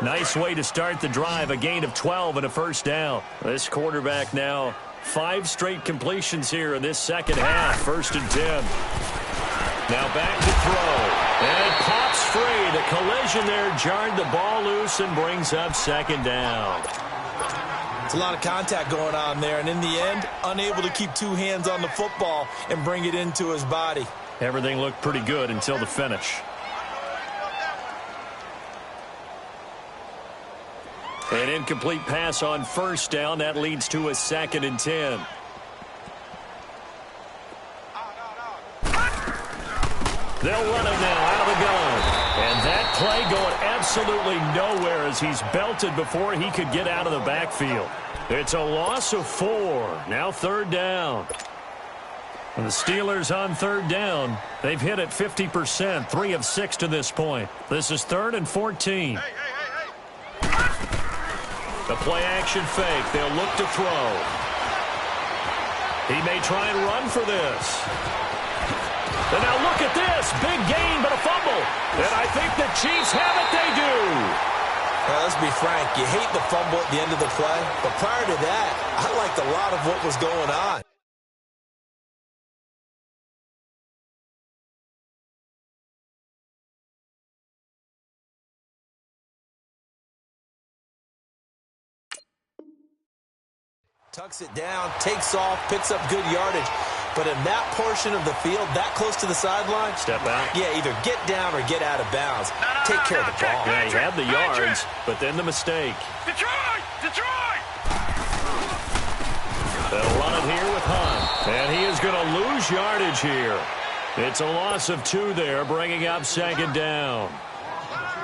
C: Nice way to start the drive, a gain of 12 and a 1st down. This quarterback now 5 straight completions here in this second half. 1st and 10. Now back to throw. And it pops free. The collision there jarred the ball loose and brings up 2nd down.
E: It's a lot of contact going on there, and in the end, unable to keep 2 hands on the football and bring it into his body.
C: Everything looked pretty good until the finish. An incomplete pass on 1st down. That leads to a 2nd and 10. They'll run it now out of the gun. And that play going absolutely nowhere as he's belted before he could get out of the backfield. It's a loss of 4. Now 3rd down. And the Steelers on 3rd down. They've hit it 50%, 3 of 6 to this point. This is 3rd and 14. The play-action fake. They'll look to throw. He may try and run for this. And now look at this. Big gain, but a fumble. And I think the Chiefs have it. They do.
E: Well, let's be frank. You hate the fumble at the end of the play. But prior to that, I liked a lot of what was going on. Tucks it down, takes off, picks up good yardage. But in that portion of the field, that close to the sideline,
C: step out.
E: Yeah, either get down or get out of bounds. Take care of the ball.
C: Yeah, he had the yards, but then the mistake.
D: Detroit! Detroit!
C: They'll run it here with Hunt. And he is going to lose yardage here. It's a loss of 2 there, bringing up 2nd down.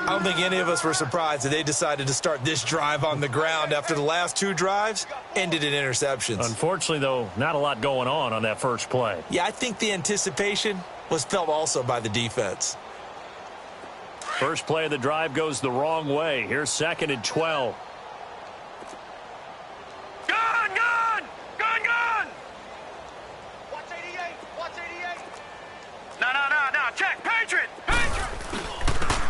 E: I don't think any of us were surprised that they decided to start this drive on the ground after the last 2 drives ended in interceptions.
C: Unfortunately, though, not a lot going on that first play.
E: Yeah, I think the anticipation was felt also by the defense.
C: First play of the drive goes the wrong way. Here's 2nd and 12.
D: Gun! Gun! Gun! Gun! Watch 88! Watch 88! No. Check! Patriot!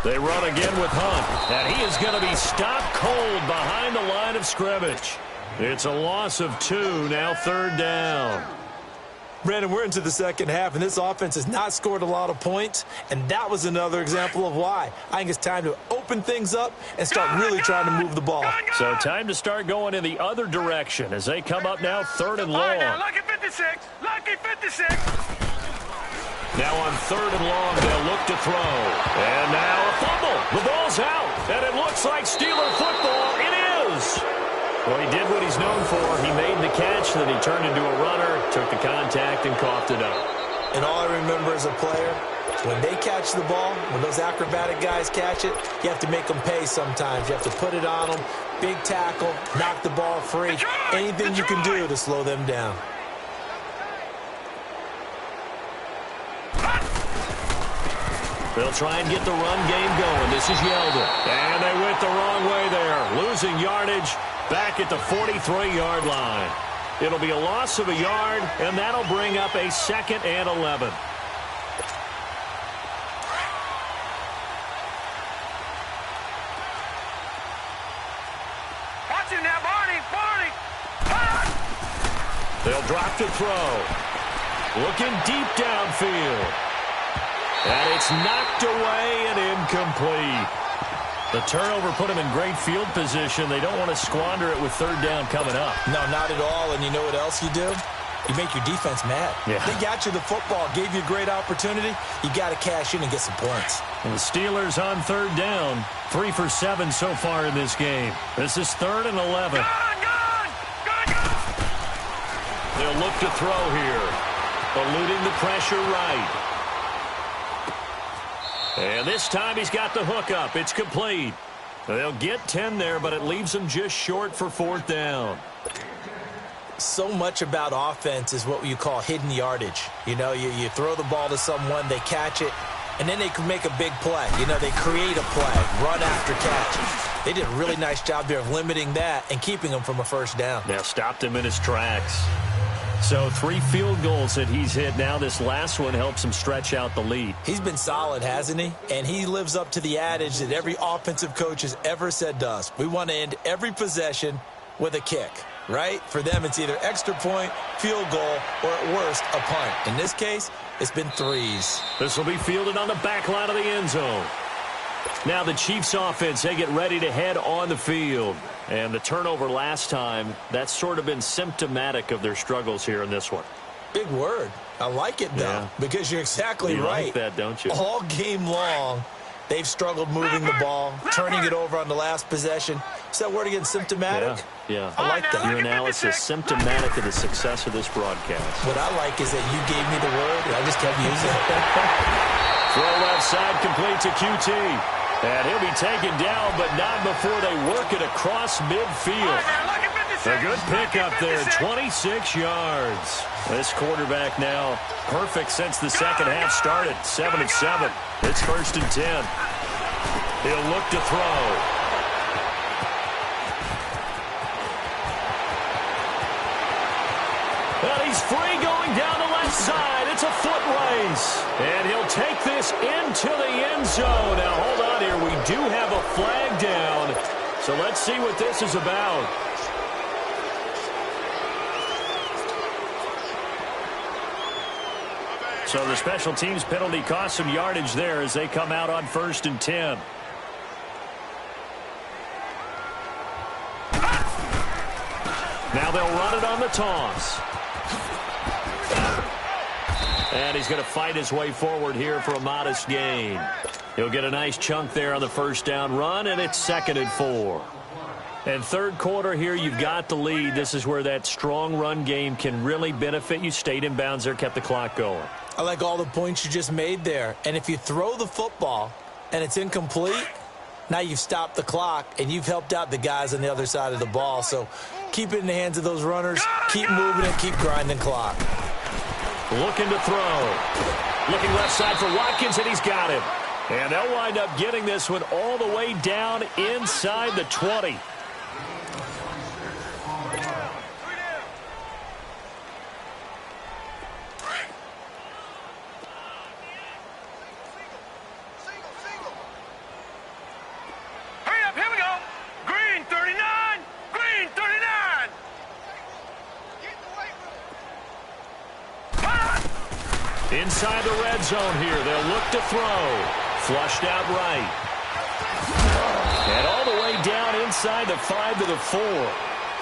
C: They run again with Hunt, and he is going to be stopped cold behind the line of scrimmage. It's a loss of 2, now 3rd down.
E: Brandon, we're into the second half, and this offense has not scored a lot of points, and that was another example of why. I think it's time to open things up and start really trying to move the ball.
C: So time to start going in the other direction as they come up now 3rd and long.
D: Lucky 56! Lucky 56!
C: Now on 3rd and long, they'll look to throw. And now a fumble. The ball's out. And it looks like Steeler football. It is. Well, he did what he's known for. He made the catch, then he turned into a runner, took the contact, and coughed it up.
E: And all I remember as a player, when they catch the ball, when those acrobatic guys catch it, you have to make them pay sometimes. You have to put it on them, big tackle, knock the ball free, anything you can do to slow them down.
C: They'll try and get the run game going. This is Yeldon. And they went the wrong way there. Losing yardage back at the 43-yard line. It'll be a loss of a yard, and that'll bring up a 2nd and 11.
D: Watch him now, Barney.
C: They'll drop to throw. Looking deep downfield. And it's knocked away and incomplete. The turnover put them in great field position. They don't want to squander it with 3rd down coming up.
E: No, not at all. And you know what else you do? You make your defense mad.
C: Yeah.
E: They got you the football, gave you a great opportunity. You got to cash in and get some points.
C: And the Steelers on 3rd down. 3 for 7 so far in this game. This is 3rd and 11.
D: Gone!
C: They'll look to throw here. Eluding the pressure right. And this time he's got the hook up. It's complete. They'll get 10 there, but it leaves them just short for 4th down.
E: So much about offense is what you call hidden yardage. You know, you throw the ball to someone, they catch it, and then they can make a big play. You know, they create a play, run after catch. They did a really nice job there of limiting that and keeping him from a 1st down.
C: Now stopped him in his tracks. So 3 field goals that he's hit. Now this last one helps him stretch out the lead.
E: He's been solid, hasn't he? And he lives up to the adage that every offensive coach has ever said to us. We want to end every possession with a kick, right? For them, it's either extra point, field goal, or at worst, a punt. In this case, it's been 3s.
C: This will be fielded on the back line of the end zone. Now the Chiefs offense, they get ready to head on the field. And the turnover last time, that's sort of been symptomatic of their struggles here in this one.
E: Big word. I like it, though, because you're exactly right.
C: You like that, don't you?
E: All game long, they've struggled moving the ball, turning it over on the last possession. Is that word again, symptomatic?
C: Yeah.
E: I like that.
C: Your analysis, symptomatic of the success of this broadcast.
E: What I like is that you gave me the word, and I just kept using it.
C: Throw left side, complete to QT. And he'll be taken down, but not before they work it across midfield. A good pickup there, 26 yards. This quarterback now perfect since the 2nd half started, 7 of 7. It's 1st and 10. He'll look to throw. And he's free going down the left side. It's a foot race. And he'll take this into the end zone. Now, hold on here. We do have a flag down. So let's see what this is about. So the special teams penalty cost some yardage there as they come out on 1st and 10. Now they'll run it on the toss. And he's going to fight his way forward here for a modest gain. He'll get a nice chunk there on the 1st down run, and it's 2nd and 4. And 3rd quarter here, you've got the lead. This is where that strong run game can really benefit you. Stayed in bounds there, kept the clock going.
E: I like all the points you just made there. And if you throw the football and it's incomplete, now you've stopped the clock and you've helped out the guys on the other side of the ball. So keep it in the hands of those runners. Keep moving it. Keep grinding clock.
C: Looking to throw. Looking left side for Watkins, and he's got him. And they'll wind up getting this one all the way down inside the 20.
D: Hurry up, here we go. Green 39. Green 39.
C: Inside the red zone here. They'll look to throw. Flushed out right. And all the way down inside the 5 to the 4.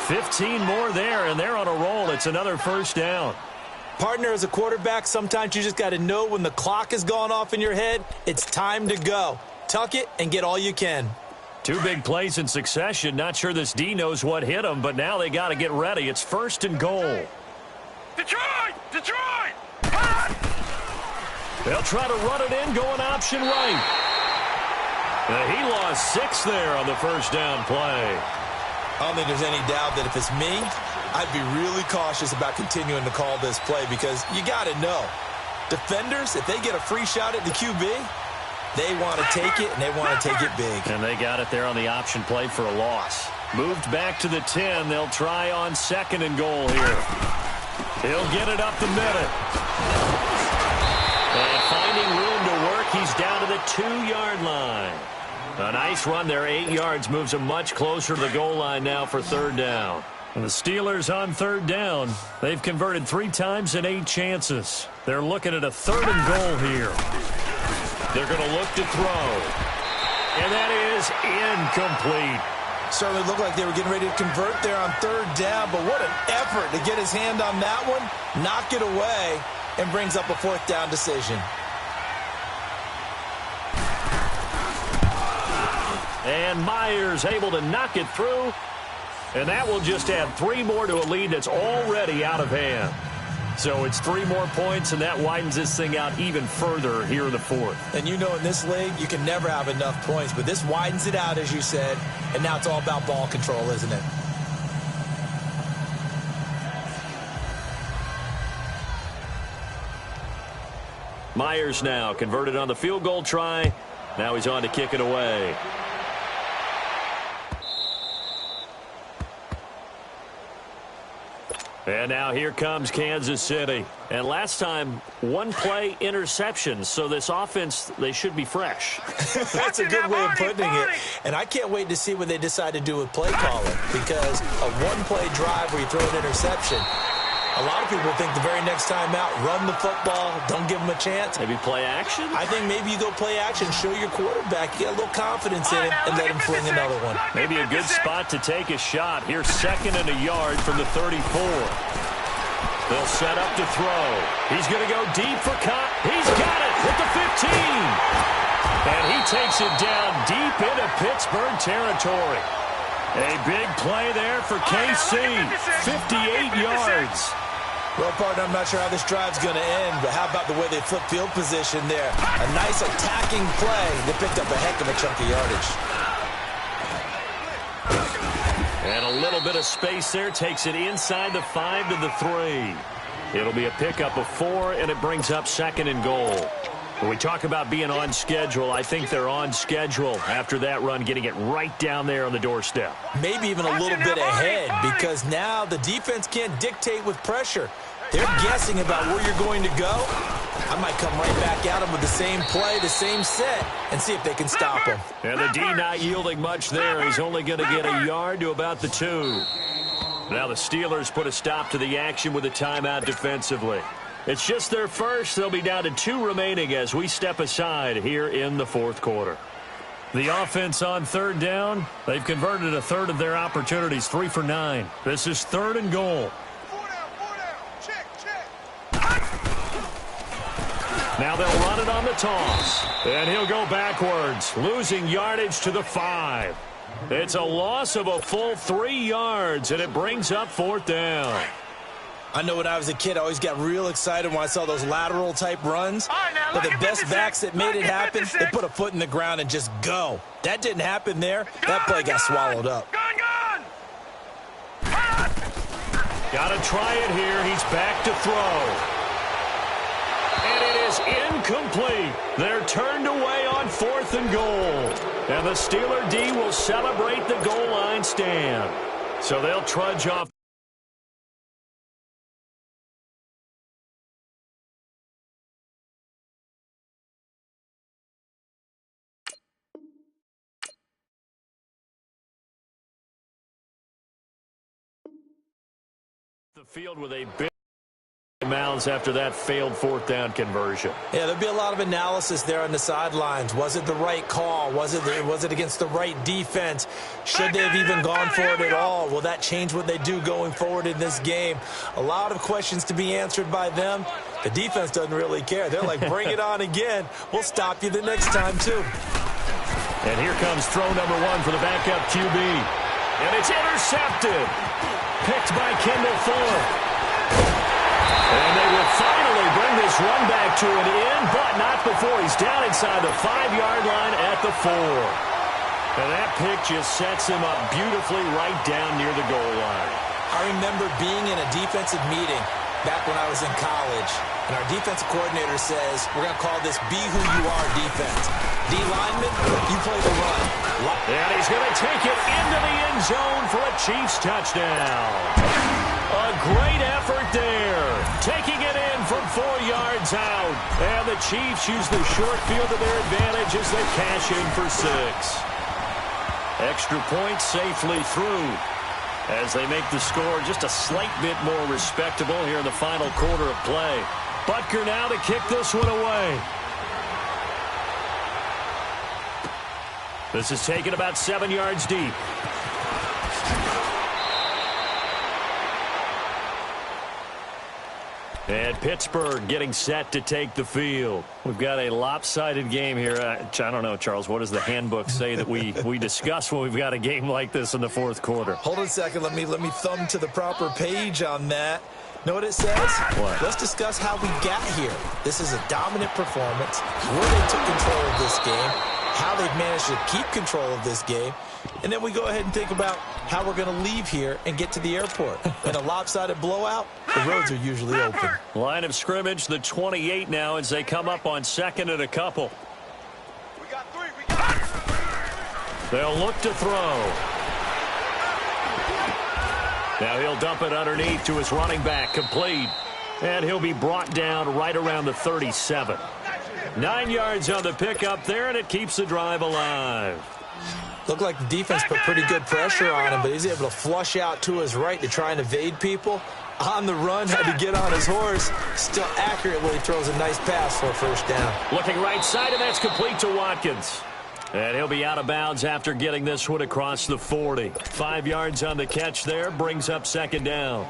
C: 15 more there, and they're on a roll. It's another 1st down.
E: Partner, as a quarterback, sometimes you just got to know when the clock has gone off in your head, it's time to go. Tuck it and get all you can.
C: Two big plays in succession. Not sure this D knows what hit him, but now they got to get ready. It's 1st and goal.
D: Detroit! Detroit!
C: They'll try to run it in, going option right. He lost 6 there on the first down play.
E: I don't think there's any doubt that if it's me, I'd be really cautious about continuing to call this play because you got to know. Defenders, if they get a free shot at the QB, they want to take it, and they want to take it big.
C: And they got it there on the option play for a loss. Moved back to the 10. They'll try on 2nd and goal here. He'll get it up the middle. And finding room to work, he's down to the 2-yard line. A nice run there, 8 yards, moves him much closer to the goal line now for 3rd down. And the Steelers on 3rd down. They've converted 3 times in 8 chances. They're looking at a 3rd and goal here. They're going to look to throw. And that is incomplete.
E: Certainly looked like they were getting ready to convert there on 3rd down, but what an effort to get his hand on that one, knock it away, and brings up a 4th down decision.
C: And Myers able to knock it through. And that will just add 3 more to a lead that's already out of hand. So it's 3 more points, and that widens this thing out even further here in the 4th.
E: And you know in this league, you can never have enough points, but this widens it out, as you said, and now it's all about ball control, isn't it?
C: Myers now converted on the field goal try. Now he's on to kick it away. And now here comes Kansas City. And last time, 1-play interception. So this offense, they should be fresh.
E: That's a good way of putting it. And I can't wait to see what they decide to do with play calling. Because a 1-play drive where you throw an interception, a lot of people think the very next time out, run the football, don't give them a chance.
C: Maybe play action?
E: I think maybe you go play action, show your quarterback, you get a little confidence in him, and let him fling another one.
C: Maybe a good spot to take a shot. Here's 2nd and a yard from the 34. They'll set up to throw. He's going to go deep for Cott. He's got it with the 15. And he takes it down deep into Pittsburgh territory. A big play there for KC. 58 yards.
E: Well, partner, I'm not sure how this drive's going to end, but how about the way they flip field position there? A nice attacking play. They picked up a heck of a chunk of yardage.
C: And a little bit of space there. Takes it inside the 5 to the 3. It'll be a pickup of 4, and it brings up 2nd and goal. When we talk about being on schedule, I think they're on schedule after that run, getting it right down there on the doorstep.
E: Maybe even a little bit ahead, because now the defense can't dictate with pressure. They're guessing about where you're going to go. I might come right back at them with the same play, the same set, and see if they can stop them.
C: And the D not yielding much there. He's only going to get a yard to about the 2. Now the Steelers put a stop to the action with a timeout defensively. It's just their first. They'll be down to 2 remaining as we step aside here in the 4th quarter. The offense on 3rd down. They've converted a 1/3 of their opportunities, 3 for 9. This is 3rd and goal. Now they'll run it on the toss. And he'll go backwards, losing yardage to the 5. It's a loss of a full 3 yards, and it brings up 4th down.
E: I know when I was a kid, I always got real excited when I saw those lateral-type runs. But the best backs that made it happen, they put a foot in the ground and just go. That didn't happen there. That play got swallowed up.
C: Got to try it here. He's back to throw. And it is incomplete. They're turned away on 4th and goal. And the Steeler D will celebrate the goal line stand. So they'll trudge off. The field with a big mouths after that failed fourth down conversion.
E: Yeah, there'll be a lot of analysis there on the sidelines. Was it the right call? Was it against the right defense? Should they have even gone for it at all? Will that change what they do going forward in this game? A lot of questions to be answered by them. The defense doesn't really care. They're like, bring it on again. We'll stop you the next time, too.
C: And here comes throw number 1 for the backup QB. And it's intercepted. Picked by Kendall Fuller. And they will finally bring this run back to an end, but not before he's down inside the 5-yard line at the 4. And that pick just sets him up beautifully right down near the goal line.
E: I remember being in a defensive meeting back when I was in college, and our defensive coordinator says, we're going to call this Be Who You Are defense. D lineman, you play the run.
C: And he's going to take it into the end zone for a Chiefs touchdown. A great effort there. Taking it in from 4 yards out. And the Chiefs use the short field to their advantage as they cash in for 6. Extra point safely through as they make the score just a slight bit more respectable here in the final quarter of play. Butker now to kick this one away. This is taken about 7 yards deep. And Pittsburgh getting set to take the field. We've got a lopsided game here. I don't know, Charles, what does the handbook say that we discuss when we've got a game like this in the fourth quarter?
E: Hold on a second. Let me thumb to the proper page on that. Know what it says?
C: What?
E: Let's discuss how we got here. This is a dominant performance, where they took control of this game, how they've managed to keep control of this game, and then we go ahead and think about how we're going to leave here and get to the airport. In a lopsided blowout, the roads are usually open.
C: Line of scrimmage, the 28 now as they come up on second and a couple.
D: We got 3.
C: They'll look to throw. Now he'll dump it underneath to his running back, complete. And he'll be brought down right around the 37. 9 yards on the pickup there, and it keeps the drive alive.
E: Looked like the defense put pretty good pressure on him, but he's able to flush out to his right to try and evade people. On the run, had to get on his horse. Still accurately throws a nice pass for a first down.
C: Looking right side, and that's complete to Watkins. And he'll be out of bounds after getting this one across the 40. 5 yards on the catch there, brings up second down.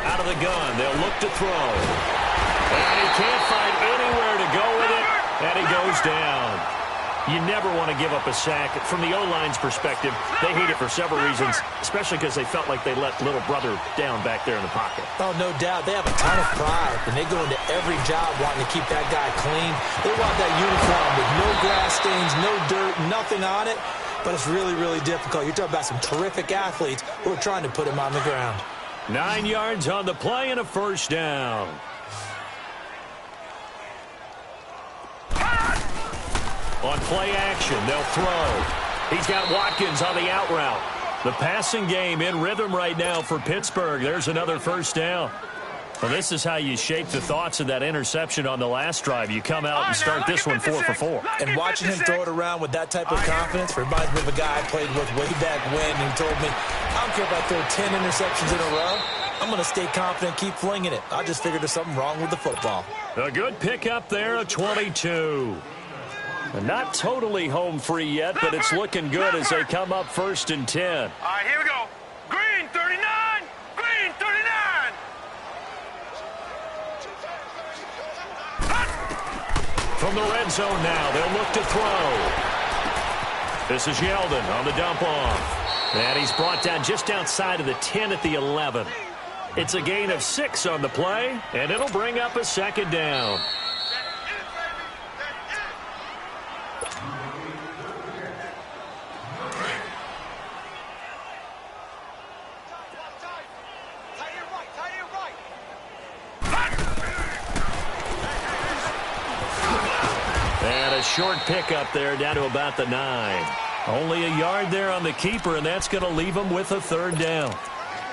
C: Out of the gun, they'll look to throw. And he can't find anywhere to go with it, and he goes down. You never want to give up a sack. From the O-line's perspective, they hate it for several reasons, especially because they felt like they let little brother down back there in the pocket.
E: Oh, no doubt. They have a ton of pride, and they go into every job wanting to keep that guy clean. They want that uniform with no grass stains, no dirt, nothing on it, but it's really, really difficult. You're talking about some terrific athletes who are trying to put him on the ground.
C: 9 yards on the play and a first down. On play action, they'll throw. He's got Watkins on the out route. The passing game in rhythm right now for Pittsburgh. There's another first down. Well, this is how you shape the thoughts of that interception on the last drive. You come out and start this one 4 for 4.
E: And watching him throw it around with that type of confidence reminds me of a guy I played with way back when who told me, I don't care if I throw 10 interceptions in a row. I'm going to stay confident, keep flinging it. I just figured there's something wrong with the football.
C: A good pickup there, a 22. Not totally home free yet, but it's looking good as they come up 1st and 10.
D: All right, here we go. Green 39. Green 39.
C: From the red zone now, they'll look to throw. This is Yeldon on the dump off. And he's brought down just outside of the 10 at the 11. It's a gain of 6 on the play, and it'll bring up a second down. And a short pickup there down to about the 9. Only a yard there on the keeper, and that's going to leave them with a third down.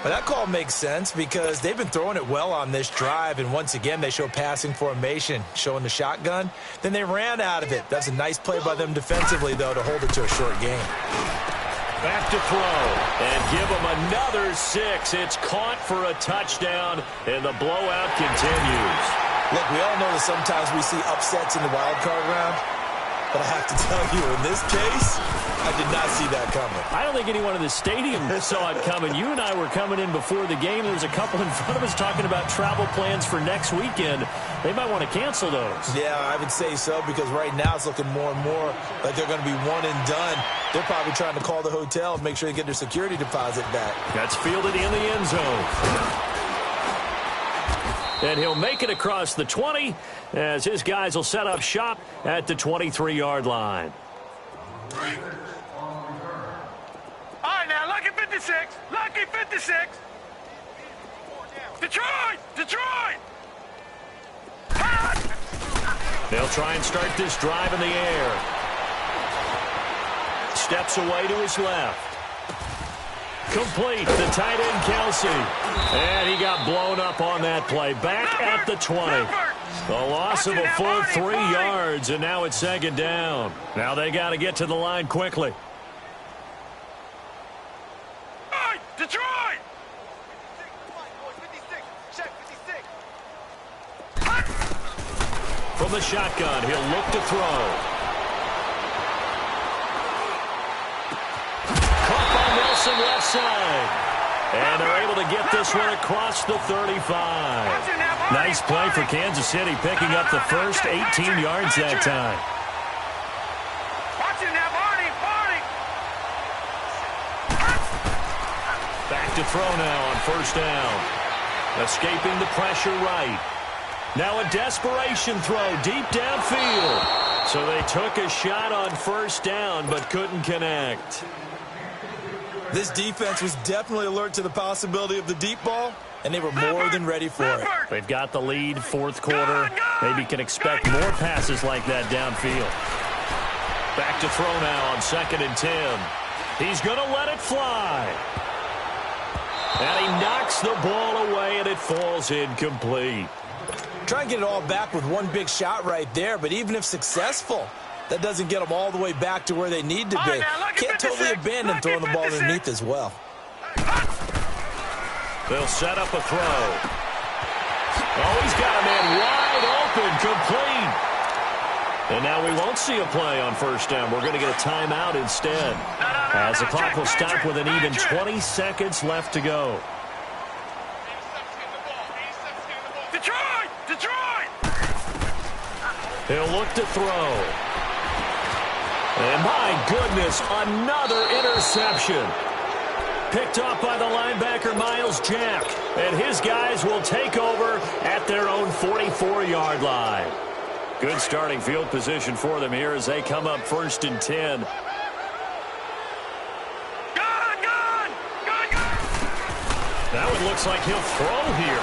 E: Well, that call makes sense because they've been throwing it well on this drive, and once again, they show passing formation, showing the shotgun. Then they ran out of it. That's a nice play by them defensively, though, to hold it to a short game.
C: Back to throw, and give them another 6. It's caught for a touchdown, and the blowout continues.
E: Look, we all know that sometimes we see upsets in the wild card round, but I have to tell you, in this case, I did not see that coming.
C: I don't think anyone in the stadium saw it coming. You and I were coming in before the game. There was a couple in front of us talking about travel plans for next weekend. They might want to cancel those.
E: Yeah, I would say so, because right now it's looking more and more like they're going to be one and done. They're probably trying to call the hotel and make sure they get their security deposit back.
C: That's fielded in the end zone. And he'll make it across the 20 as his guys will set up shop at the 23-yard line.
D: All right, now, lucky 56. Lucky 56. Detroit! Detroit!
C: They'll try and start this drive in the air. Steps away to his left. Complete, the tight end, Kelsey. And he got blown up on that play. Back at the 20. The loss of a full 3 yards, and now it's second down. Now they got to get to the line quickly.
D: Detroit!
C: From the shotgun, he'll look to throw. Caught by Nelson left side. And they're able to get this one across the 35. Nice play for Kansas City, picking up the first 18 yards that time.
D: Watch it now, Barney!
C: Back to throw now on first down. Escaping the pressure right. Now a desperation throw deep downfield. So they took a shot on first down but couldn't connect.
E: This defense was definitely alert to the possibility of the deep ball, and they were more than ready for it.
C: They've got the lead, fourth quarter. Maybe can expect more passes like that downfield. Back to throw now on 2nd and 10. He's going to let it fly. And he knocks the ball away, and it falls incomplete.
E: Try and get it all back with one big shot right there, but even if successful, that doesn't get them all the way back to where they need to be. Can't totally abandon throwing the ball underneath as well.
C: They'll set up a throw. Oh, he's got a man wide open, complete. And now we won't see a play on first down. We're going to get a timeout instead. As the clock will stop with an even 20 seconds left to go.
D: Detroit! Detroit!
C: He'll look to throw. And my goodness, another interception. Picked off by the linebacker, Miles Jack. And his guys will take over at their own 44-yard line. Good starting field position for them here as they come up 1st and 10. That one looks like he'll throw here.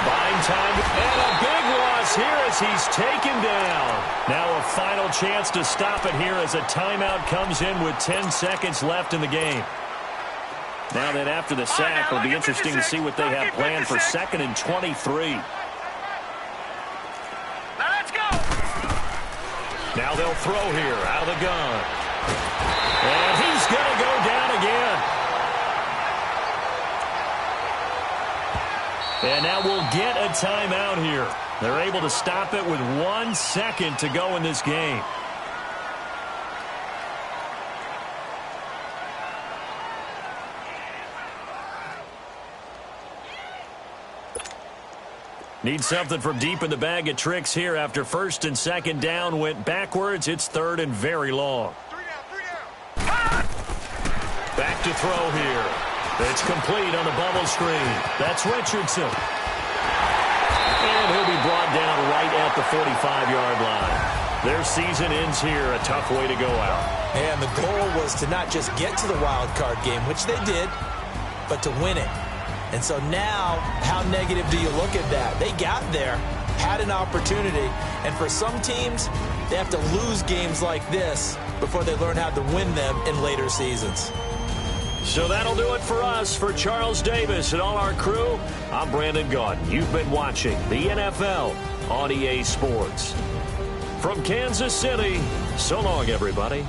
C: Buying time, and a big loss here as he's taken down. Now a final chance to stop it here as a timeout comes in with 10 seconds left in the game. Now that after the sack, it'll be interesting to see what they have planned for 2nd and 23. Now they'll throw here out of the gun. And he's going to go down again. And now we'll get a timeout here. They're able to stop it with 1 second to go in this game. Need something from deep in the bag of tricks here after 1st and 2nd down went backwards. It's 3rd and very long. Back to throw here. It's complete on the bubble screen. That's Richardson. And he'll be brought down right at the 45-yard line. Their season ends here. A tough way to go out.
E: And the goal was to not just get to the wild card game, which they did, but to win it. And so now, how negative do you look at that? They got there, had an opportunity, and for some teams, they have to lose games like this before they learn how to win them in later seasons.
C: So that'll do it for us. For Charles Davis and all our crew, I'm Brandon Gaudin. You've been watching the NFL on EA Sports. From Kansas City, so long, everybody.